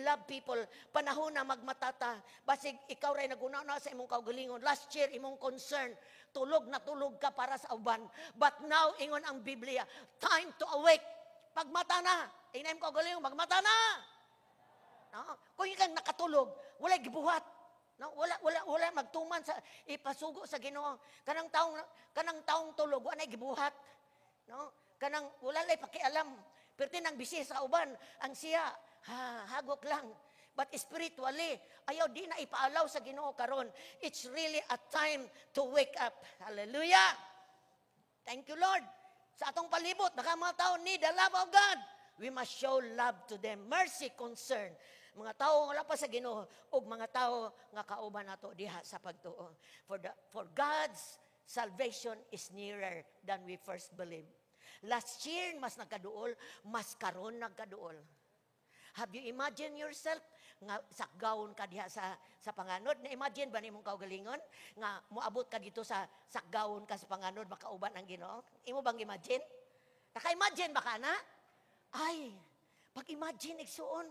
Love people. Panahon na magmatata. Basig ikaw ray naguna-una sa imong kaugalingon. Last year imong concern. Tulog na tulog ka para sa uban. But now ingon ang Biblia, time to awake. Pagmata na. Inaim kaugalingon, magmata na. No? Kung kang nakatulog, wala gibuhat. No, wala magtuman sa ipasugo sa Ginoo. Kanang taong tulog wala gibuhat. No? Kanang wala lay pakialam. Pero tinang bisi sa uban, ang siya hagok lang. But spiritually, ayaw di na ipaalaw sa Ginoo karon. It's really a time to wake up. Hallelujah. Thank you, Lord. Sa atong palibot, baka mga tao need the love of God. We must show love to them. Mercy, concern. Mga tao nga wala pa sa Ginoo ug mga tao nga kauban nato diha sa pagtuo. For God's salvation is nearer than we first believe. Last year mas nagkaduol, mas karon nagkaduol. Have you imagined yourself nga sakgawon ka diha sa panganod? Na imagine ba nimong kaugalingon nga moabot ka dito sa sakgawon ka sa panganod makauban ang Ginoo? Imo bang imagine? Naka-imagine ba ka na? Ay, pag-imagine igsuon.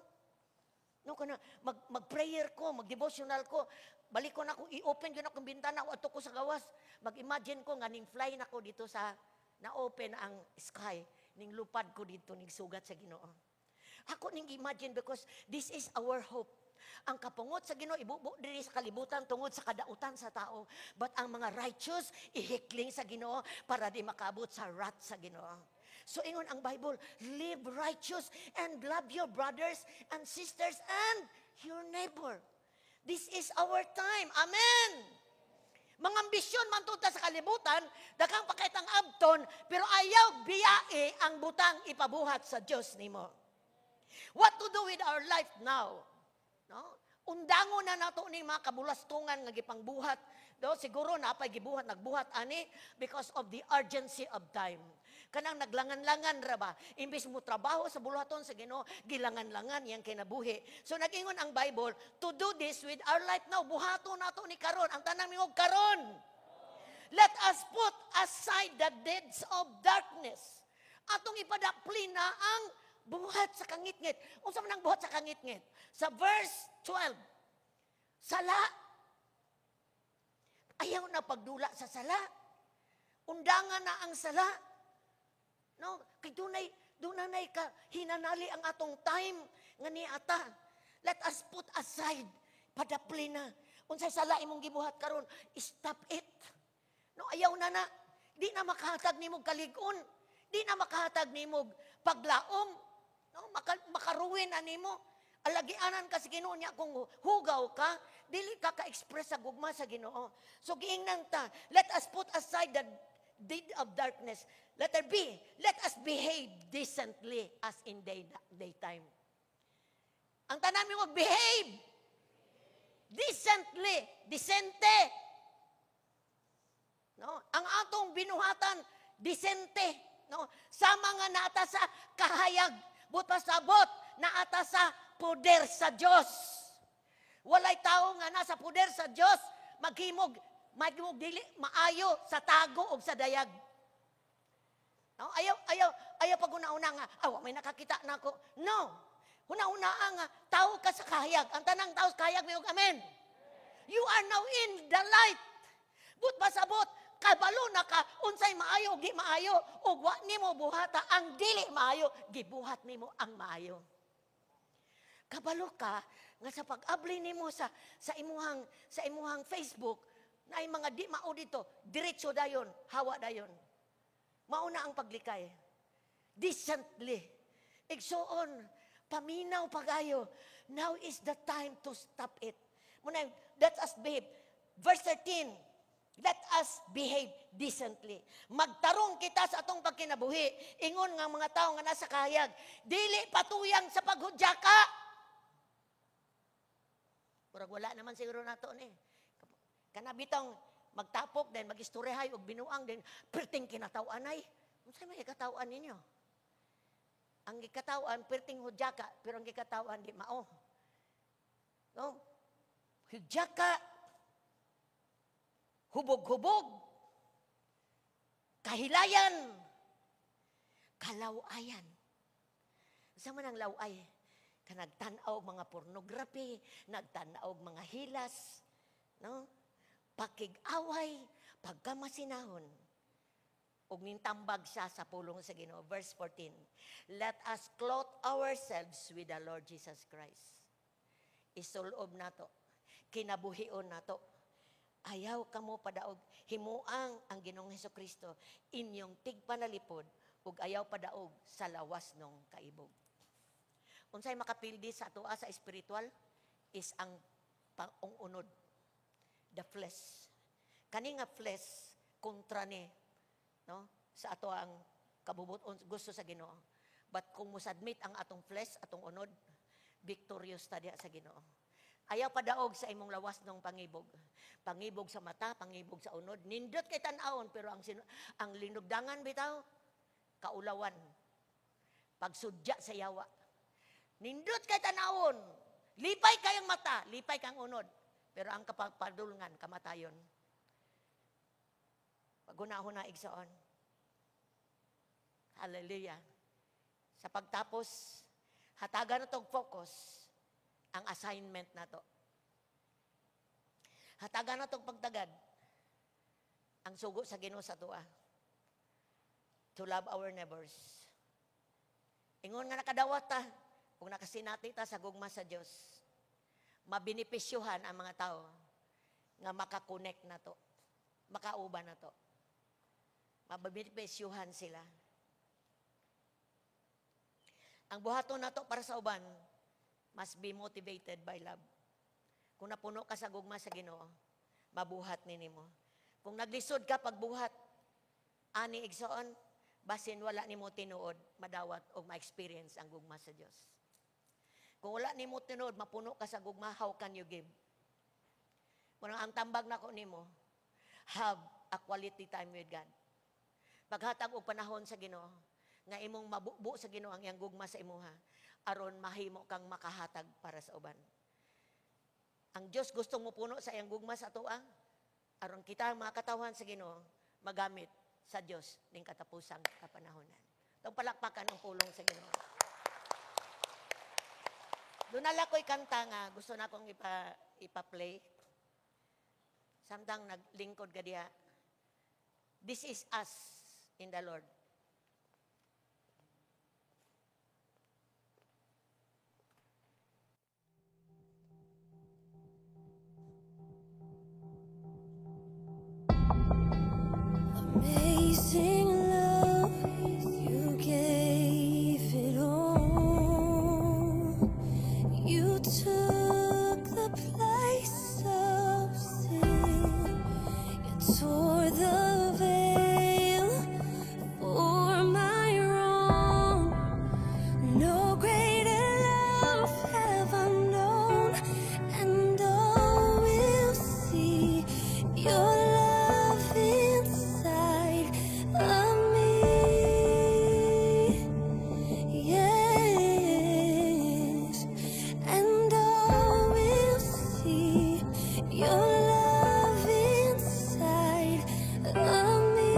No, kana mag-prayer ko, mag-devotional ko, balik ko na ako, i-open yun akong bintana, o ato ko sa gawas. Mag-imagine ko, nga ning fly na ko dito sa, na-open ang sky, ning lupad ko dito, ning sugat sa Ginoo. Ako ning imagine because this is our hope. Ang kapungot sa Ginoo, ibubo diri sa kalibutan tungod sa kadautan sa tao. But ang mga righteous, ihikling sa Ginoo para di makabot sa wrath sa Ginoo. So ingon ang Bible, live righteous and love your brothers and sisters and your neighbor. This is our time. Amen. Mga ambisyon man tunta sa kalibutan, daghang pakitang abton, pero ayaw biyae ang butang ipabuhat sa Dios nimo. What to do with our life now? No? Undangon na nato ning mga kabulastungan nga gipangbuhat. Do siguro napay gibuhat nagbuhat ani because of the urgency of time. Kanang naglangan-langan ra ba? Imbis mo trabaho sa buluhaton sa Ginoo, gilangan-langan yang kinabuhi. So nagingon ang Bible, to do this with our life now, buhaton nato ni karon, ang tanang mingog karon. Let us put aside the deeds of darkness. Atong ipadapli na ang buhat sa kangitngit. Unsa man ang buhat sa kangitngit? Sa verse 12. Sala. Ayaw na pagdula sa sala. Undangan na ang sala. No, kay dunay ka hinanali ang atong time nga niata. Let us put aside padapli na. Unsay sala imong gibuhat karon, stop it. No, ayaw na. Di na makahatag nimog kalig-on. Di na makahatag nimog paglaom. No, makaruwin na nimo. Alagianan ka sa Ginoo niya kung hugaw ka, dili ka ka-express sa gugma sa Ginoo. So giingnan ta, let us put aside the deed of darkness. Letter B, let us behave decently as in daytime. Ang tanan mo behave decently, decente. No, ang atong binuhatan decente, no? Sama nga naata sa kahayag, but pasabot naata sa poder sa Dios. Walay tao nga nasa poder sa Dios maghimog dili maayo sa tago o sa dayag. No? Ayaw pag una-una nga, may nakakita na ako. No. Una-una nga, tao ka sa kahayag. Ang tanang tao sa kahayag, may amen. You are now in the light. But pasabot, kabalo na ka, unsay maayo, gi maayo, ug wa nimo buhata ang dili maayo, gibuhat nimo ang maayo. Kabalo ka nga sa pag-abli nimo sa imuhang Facebook, na ay mga di mao dito, diretso dayon, hawa dayon. Mauna ang paglikay. Decently. Igsoon, paminaw pagayo. Now is the time to stop it. Muna, let us behave. Verse 13, let us behave decently. Magtarong kita sa atong pagkinabuhi. Ingon nga mga tao nga nasa kahayag, dili patuyang sa paghudya ka. Murag wala naman siguro nato ni. Kanabitang magtapok din, mag-istoryahay og binuang din, perting kinatawanay. Unsay may ikatawan ninyo? Ang ikatawan perting hudya ka, pero ang ikatawan di mao. No? Hudya ka, hubog-hubog, kahilayan, kalawayan. Sa man ang laway? Nagtanaw mga pornography, nagtanaw mga hilas, no? Pakig-away, pagkamasinahon. Ug nintambag siya sa pulong sa Ginoo. Verse 14, let us clothe ourselves with the Lord Jesus Christ. Isulob nato, kinabuhion nato. Ayaw kamo padaog, himuang ang Ginoong Hesukristo, inyong tigpanalipod, ug ayaw padaog sa lawas nung kaibog. Unsay makapildi sa atoa sa spiritual is ang pang-unod, the flesh. Kani nga flesh kontra ni, no? Sa ato ang kabubuton gusto sa Ginoo. But kung musadmit ang atong flesh, atong unod, victorious ta diha sa Ginoo. Ayaw padaog sa imong lawas ng pangibog. Pangibog sa mata, pangibog sa unod. Nindot kay tan-awon, pero ang linugdangan bitaw, kaulawan. Pagsudya sa yawa. Nindot kay tan-awon, lipay kayang mata, lipay kang unod. Pero ang kapagpadulngan, kamatayon. Pagunahon na igsoon. Hallelujah. Sa pagtapos, hatagan na tong focus ang assignment na to. Hatagan na tong pagtagad ang sugo sa Ginoo sa tuwa. To love our neighbors. Ingon nga nakadawat ta, kung nakasinati ta sa gugma sa Dios, mabinipisyuhan ang mga tao nga makakonect na to, makauban na to. Mabinipisyuhan sila. Ang buhaton na to para sa uban, must be motivated by love. Kung napuno ka sa gugma sa Ginoo, mabuhat ninimo. Kung naglisod ka pagbuhat, ani igsoon, basin wala nimo tinuod, madawat o ma-experience ang gugma sa Dios. Kung wala nimo tinuod, mapuno ka sa gugma, how can you give? Kung ang tambag nako nimo, have a quality time with God. Paghatag og panahon sa Ginoo, nga imong mabubo sa Ginoo ang iyang gugma sa imuha, aron mahimo kang makahatag para sa uban. Ang Dios gustong mo puno sa iyang gugma sa atoa, aron kita mga katawhan sa Ginoo magamit sa Dios ning katapusang kapanahonan. Tong palakpakan ang pulong sa Ginoo. Doon nala ko'y kanta nga gusto na akong ipa-play. Samtang naglingkod ka diha. This is us in the Lord. Amazing love, you gave it all. You took the place of sin. You tore the veil for my wrong. No greater love have I known, and all will see your love inside of me. Yes, and all will see your love inside of me.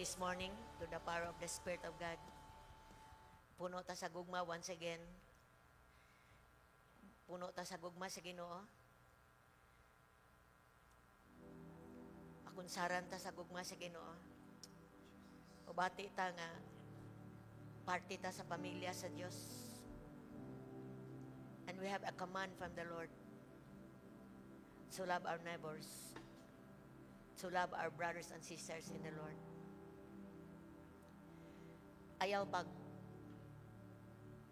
this morning to the power of the Spirit of God. Puno ta sa gugma once again. Puno ta sa gugma sa Ginoo. Pakunsaran ta sa gugma sa Ginoo. Ubati ta nga parte ta sa pamilya sa Dios. And we have a command from the Lord to love our neighbors, to love our brothers and sisters in the Lord. Ayaw pag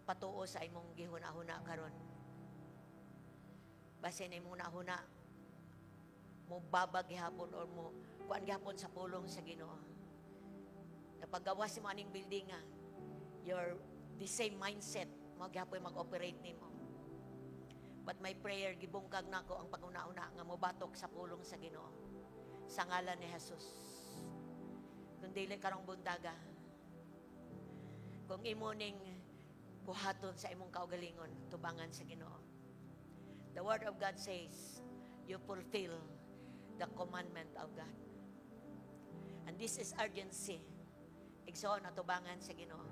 patuo sa imong gihuna-huna karon. Basin imong huna-huna mo babag gihapon or mo kuan gihapon sa pulong sa Ginoo. Napagawas mo aning building nga, you're the same mindset mo gihapon mag-operate nimo. But my prayer, gibungkag nako ang paguna-una nga mobatok sa pulong sa Ginoo. Sa ngalan ni Jesus. Kung dili karong buntaga, kung imo ning buhaton sa imong kaugalingon, tubangan sa Ginoo. The Word of God says, you fulfill the commandment of God. And this is urgency. Igsoon na tubangan sa Ginoo.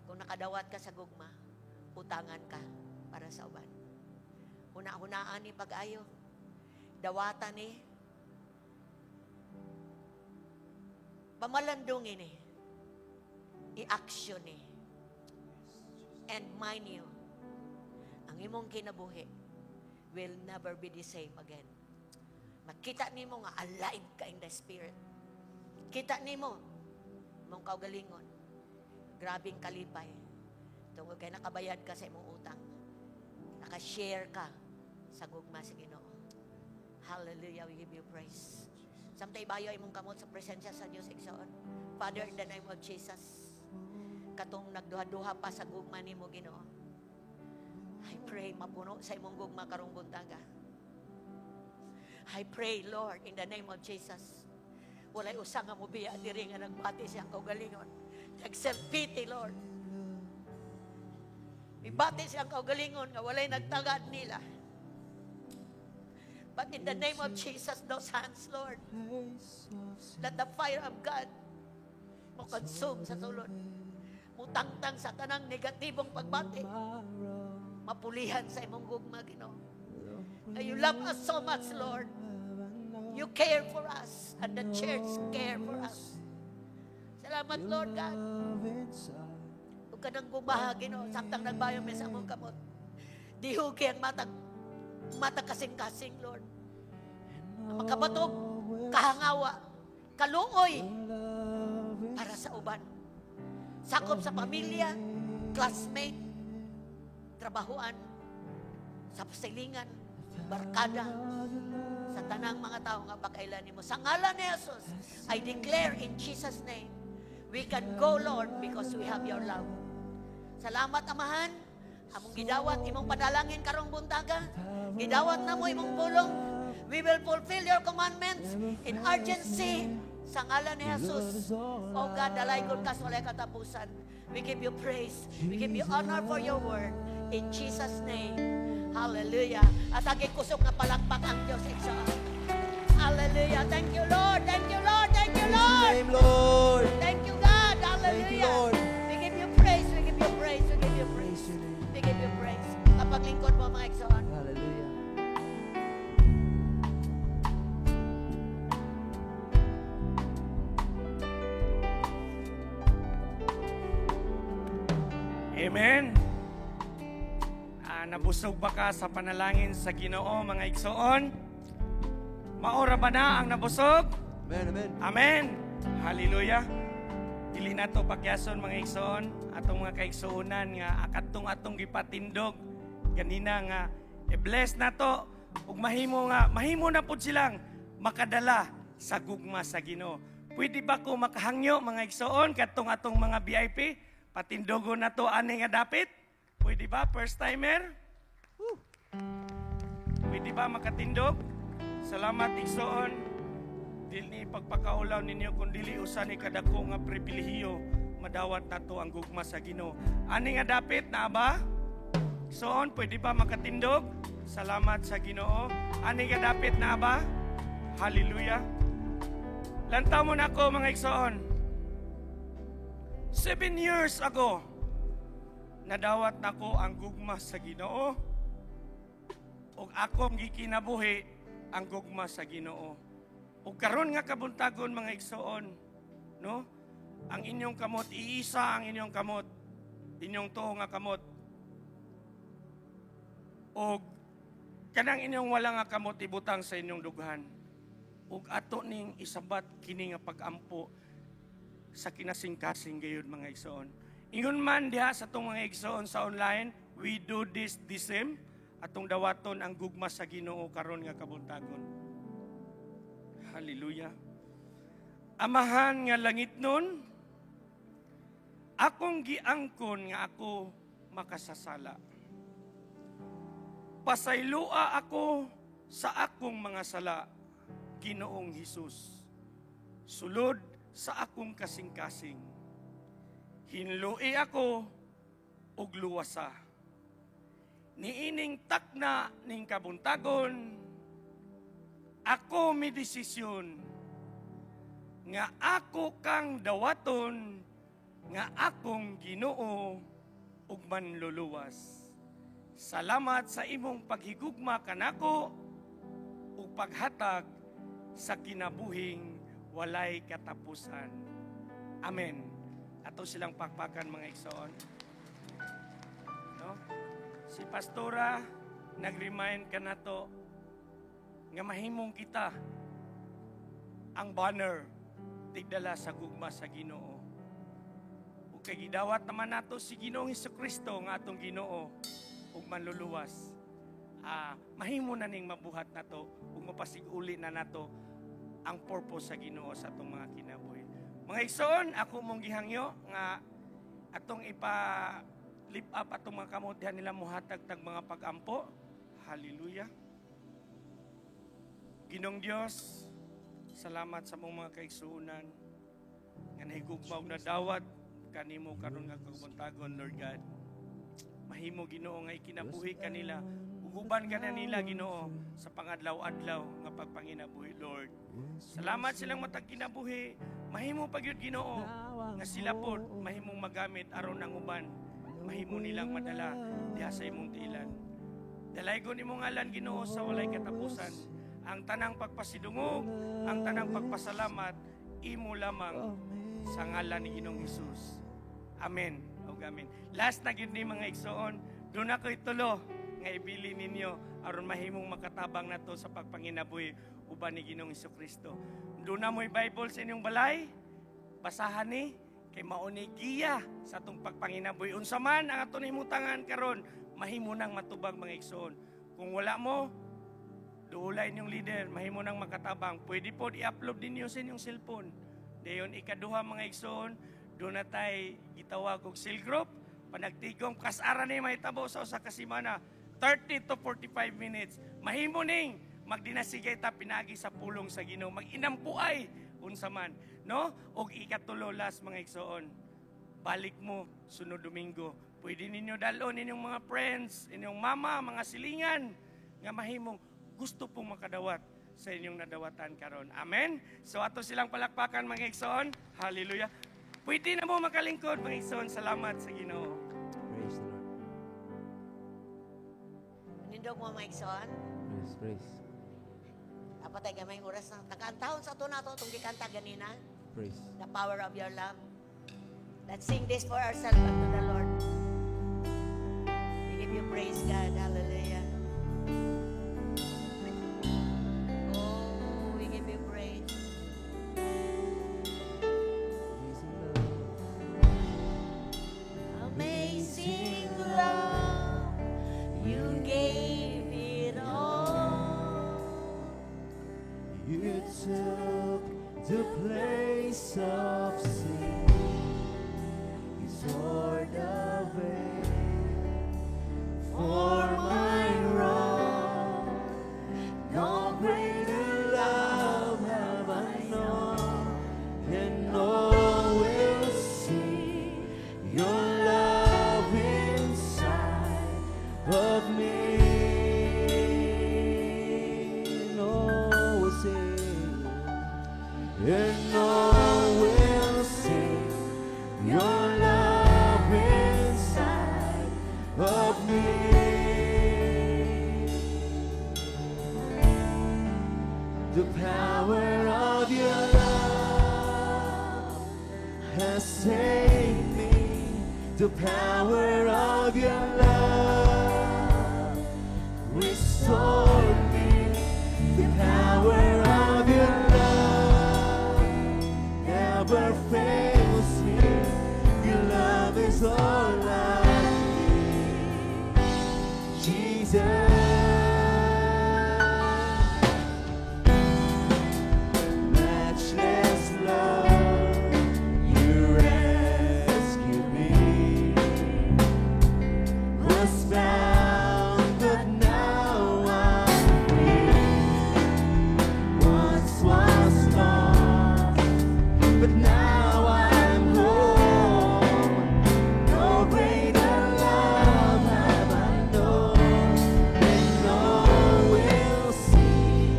Kung nakadawat ka sa gugma, utangan ka para sa uban. Una-hunaan ni pag-ayo. Dawatan ni. Pamalandong ini. I-action ni. And mind you, ang imong kinabuhi will never be the same again. Makita nimo nga alive ka in the Spirit. Kita nimo mong kaugalingon. Grabing kalipay. Tungod kay nakabayad ka sa imong utang. Naka-share ka sa gugma sa Ginoo. Hallelujah, we give you praise. Samtay bayo imong kamot sa presensya sa Dios igsoon. Father, in the name of Jesus, katong nagduha-duha pa sa gugma nimo Ginoo, I pray mapuno sa imong gugma karong buntaga. I pray, Lord, in the name of Jesus, walay usa nga mobiya diri nga nagbati siyang kaugalingon. Nag-self-pity, Lord. Ibati siyang kaugalingon nga walay nagtagad nila. But in the name of Jesus, those hands, Lord, let the fire of God mo-consume sa sulod. Mutangtang sa tanang negatibong pagbati. Mapulihan sa imong gugma, Ginoo. You love us so much, Lord. You care for us, and the church care for us. Salamat, Lord God. Huwag ka nang gumaha, Ginoo. Samtang nagbayong may sa among kamot. Dihugi ang mata kasing-kasing, Lord. Makabatog, kahangawa, kaluoy, para sa uban. Sakop sa pamilya, classmate, trabahuan, sa pasilingan, barkada, sa tanang mga tao nga pakailan nimo. Sa ngalan ni Jesus, I declare in Jesus' name, we can go, Lord, because we have your love. Salamat, Amahan. Among gidawat, imong padalangin karong buntaga. Gidawat na mo imong pulong. We will fulfill your commandments in urgency. Sa ngalan ni Jesus. Oh God, dalaygon ka sa walay katapusan. We give you praise. We give you honor for your word. In Jesus' name. Hallelujah. At aging kusog na palakpak ang Diyos. Hallelujah. Thank you, Lord. Thank you, Lord. Thank you, Lord. Name, Lord. Thank you, God. Hallelujah. Thank you, Lord. We give you praise. We give you praise. We give you praise. We give you praise. Kapag lingkod mo mga igsoon. Hallelujah. Amen. Nabusog ba ka sa panalangin sa Ginoo, mga igsoon? Maora ba na ang nabusog? Amen, amen. Amen. Hallelujah. Dili na to pakyason, mga igsoon, atong mga kaigsuonan nga atong gipatindog ganina nga i-bless na to ug mahimo na pud silang makadala sa gugma sa Ginoo. Pwede ba ko makahangyo, mga igsoon, katong atong mga VIP? Patindogon na to ani nga dapit? Pwede ba, first timer? Pwede ba makatindog? Salamat, igsoon. Dili pagpakaulaw ninyo kung dili usa ni kadako nga pribilehiyo madawat nato ang gugma sa Ginoo. Ani nga dapit na ba? Igsoon, pwede ba makatindog? Salamat sa Ginoo. Ani nga dapit na ba? Hallelujah. Lantaw mo na ako, mga igsoon. 7 years ago, nadawat nako ang gugma sa Ginoo ug akong gikinabuhi ang gugma sa Ginoo. Ug karon nga kabuntagon mga igsoon, no? Ang inyong kamot iisa, ang inyong kamot, inyong tuo nga kamot. Ug kanang inyong wala nga kamot ibutang sa inyong dughan. Ug ato ning isabat kini nga pag-ampo sa kinasing-kasing gayud mga igsoon. Ingon man diha sa itong mga igsoon sa online, we do this the same, atong dawaton ang gugma sa Ginoo karon nga kabuntagon. Hallelujah. Amahan nga langit nun, akong giangkon nga ako makasasala. Pasaylua ako sa akong mga sala, Ginoong Hesus. Sulod sa akong kasing-kasing. Hinlui ako og luwasa. Niining takna ning kabuntagon, ako mi desisyon nga ako kang dawaton nga akong Ginoo ug manluluwas. Salamat sa imong paghigugma kanako ug paghatag sa kinabuhing walay katapusan. Amen. Ato silang pakpakan mga igsoon. No? Si Pastora nag-remind ka na to nga mahimong kita ang banner tigdala sa gugma sa Ginoo. Ug kay gidawat naman nato si Ginoong Hesukristo nga atong Ginoo ug manluluwas. Mahimo na ning mabuhat nato ug mapasiguli na nato ang purpose sa Ginoo sa atong mga kinabuhi. Mga igsoon, ako mong gihangyo nga atong lift up atong mga kamot diha nila muhatag tag mga pag-ampo. Hallelujah. Ginong Dios, salamat sa mong mga kaigsuonan nga nahigugmaw na dawat kanimo karon nga kabuntagon, Lord God. Mahimo Ginoo nga ikinabuhi kanila, uguban ka na nila Ginoo sa pangadlaw-adlaw nga pagpanginabuhi, Lord. Salamat silang matag kinabuhi, mahimo pagyud Ginoo nga sila pod mahimong magamit aron ang uban, mahimo nilang madala diha sa imong tiilan. Dalaygon imong ngalan Ginoo sa walay katapusan. Ang tanang pagpasidungog, ang tanang pagpasalamat, imo lamang sa ngalan ni Ginoong Hesus. Amen. O amen. Last na gyud ni mga igsoon, doon ako itulo nga ibili ninyo aron mahimong makatabang nato sa pagpanginabuhi uban ni Ginoong Hesukristo. Doon na mo'y Bible sa inyong balay, basahan ni kay mao ni giya sa atong pagpanginabuhi. Unsa man ang aton himutangan karon, mahimo nang matubag mga igsoon. Kung wala mo, duulay inyong leader, mahimo nang makatabang. Pwede po i-upload ninyo sa inyong cellphone. Dayon ikaduha mga igsoon, doon na tayo gitawag og cell group, panagtigom, kasara ni may tabo sa usa ka semana, 30 to 45 minutes. Mahimo ning magdinasigay ta pinagi sa pulong sa Ginoo, mag-inampuay unsa man, no? Og ikatulo last mga igsoon, balik mo sunod Domingo. Pwede ninyo dalon inyong mga friends, inyong mama, mga silingan nga mahimong gusto pong makadawat sa inyong nadawatan karon. Amen? So ato silang palakpakan mga igsoon. Hallelujah. Pwede na mo makalingkod mga igsoon. Salamat sa Ginoo. Praise the Lord. Nindog mo mga igsoon. Praise. Dapat ay gamay oras na. Nakaantahon sa ito na ito, itong gikanta ganina. Praise. The power of your love. Let's sing this for ourselves unto the Lord. We give you praise, God. Hallelujah. Oh, we give you praise. Amazing love, you gave it all. You took the place of sin. You tore the veil for my wrong. No greater love have I known, and all will see your love inside of me. No will sing, and all will sing your the power of your love restore me. The power of your love never fails me. Your love is all I need, Jesus. Matchless love, you rescued me. Was bound, but now I'm free. Once was lost, but now I'm home. No greater love have I known, and all will see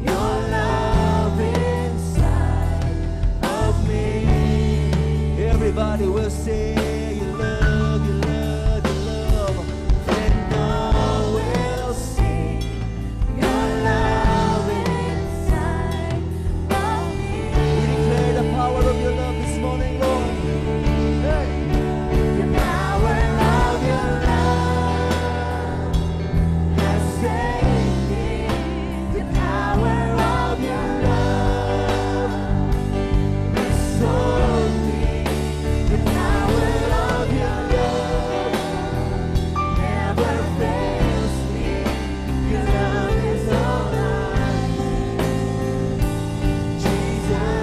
your love inside of me. Everybody will say your love, your love, your love, and all will see your love inside of me. We declare the power of your love this morning, Lord. Hey. The power of your love has saved me. The power of your love restored me. The power of your love never fails me. Your love is all I need, Jesus.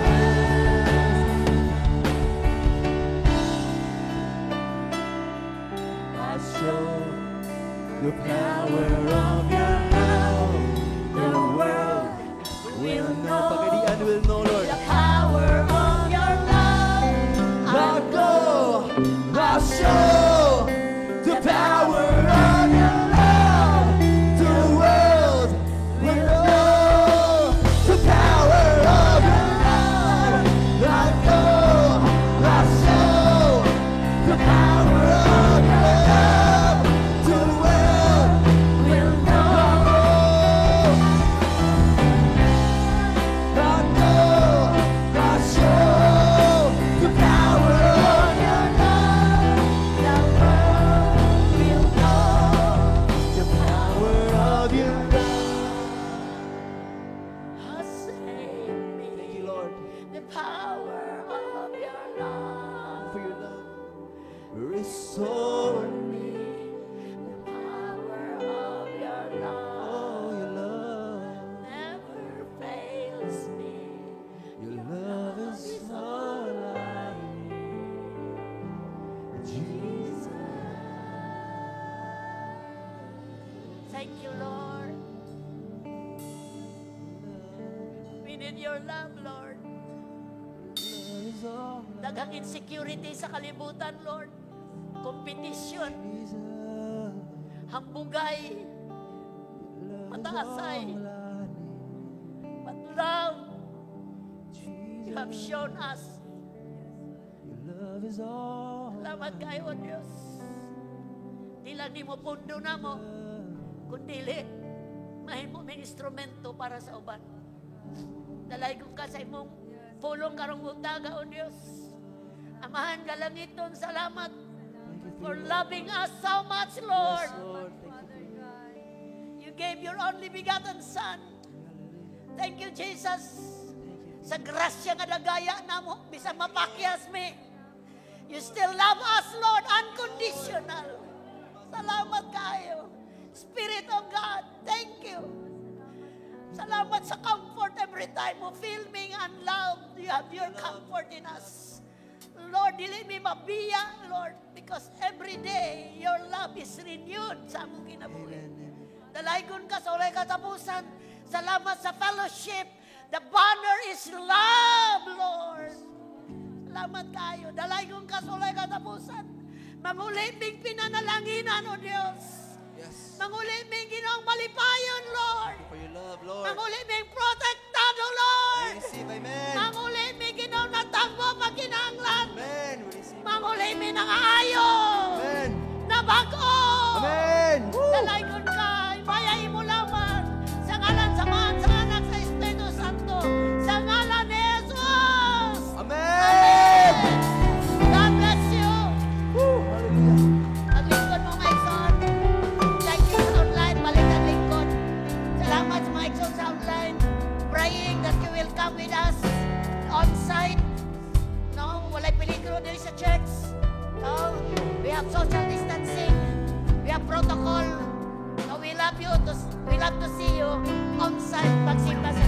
I show the power of your love. The world will know. Pagadian will know, Lord. The power of your love. I go, I show the power of your love. The world will know the power of your love. I go, I show the power of your love. The world will know. I know, I show the power of your love. The world will know. The power of your love. Has saved me. Thank you, Lord, The power of your love. for your love. Restore me. The power of your love Oh, your love. never fails me. Your love is all I need. Jesus. Thank you, Lord. We need your love, Lord. Love is all I Daghang insecurity sa kalibutan, Lord. Competition, Jesus. hambugay, Love is mataasay. all I need. But love, Jesus. you have shown us. Your love is all Salamat kayo, O Diyos. Di lang ni mo pundo na mo, kundili, mahimo may instrumento para sa uban. Dalay ko ka sa imong pulong karong utaga, O Diyos. Amahan galangiton, salamat for loving us so much, Lord. Lord. Thank you. You gave your only begotten Son. Thank you, Jesus. Sa grasya nga dagaya namo, bisag mapakyas mi. You still love us, Lord, unconditional. Salamat kayo. Spirit of God, thank you. Salamat sa comfort every time mo feel me unloved. You have your comfort in us. Lord, dili mi mabiya, Lord, because every day your love is renewed sa among kinabuhi. Dalaygon ka sa ulay katapusan. Salamat sa fellowship. The banner is love, Lord. Salamat kayo. Dalaygon ka sa ulay katapusan. Manguliming pinanalanginan, O Diyos. Yes. Manguliming ginoong malipayon, Lord. For your love, Lord. Manguliming protektado, Lord. Receive, amen. Manguliming ginoong natangbo pag kinahanglan. Amen. We receive. Manguliming ng ayo. Amen. Na bago. Amen. Dalaygon ka. Ibayay mo lamang. Sa ngalan sa Ama, sa Anak, sa Espiritu Santo. Sa ngalan ni Jesus. Amen. God bless you. Woo. will come with us on site. No, walay peligro diri sa church. No, we have social distancing. We have protocol. No, we love to see you on site pagsimba sa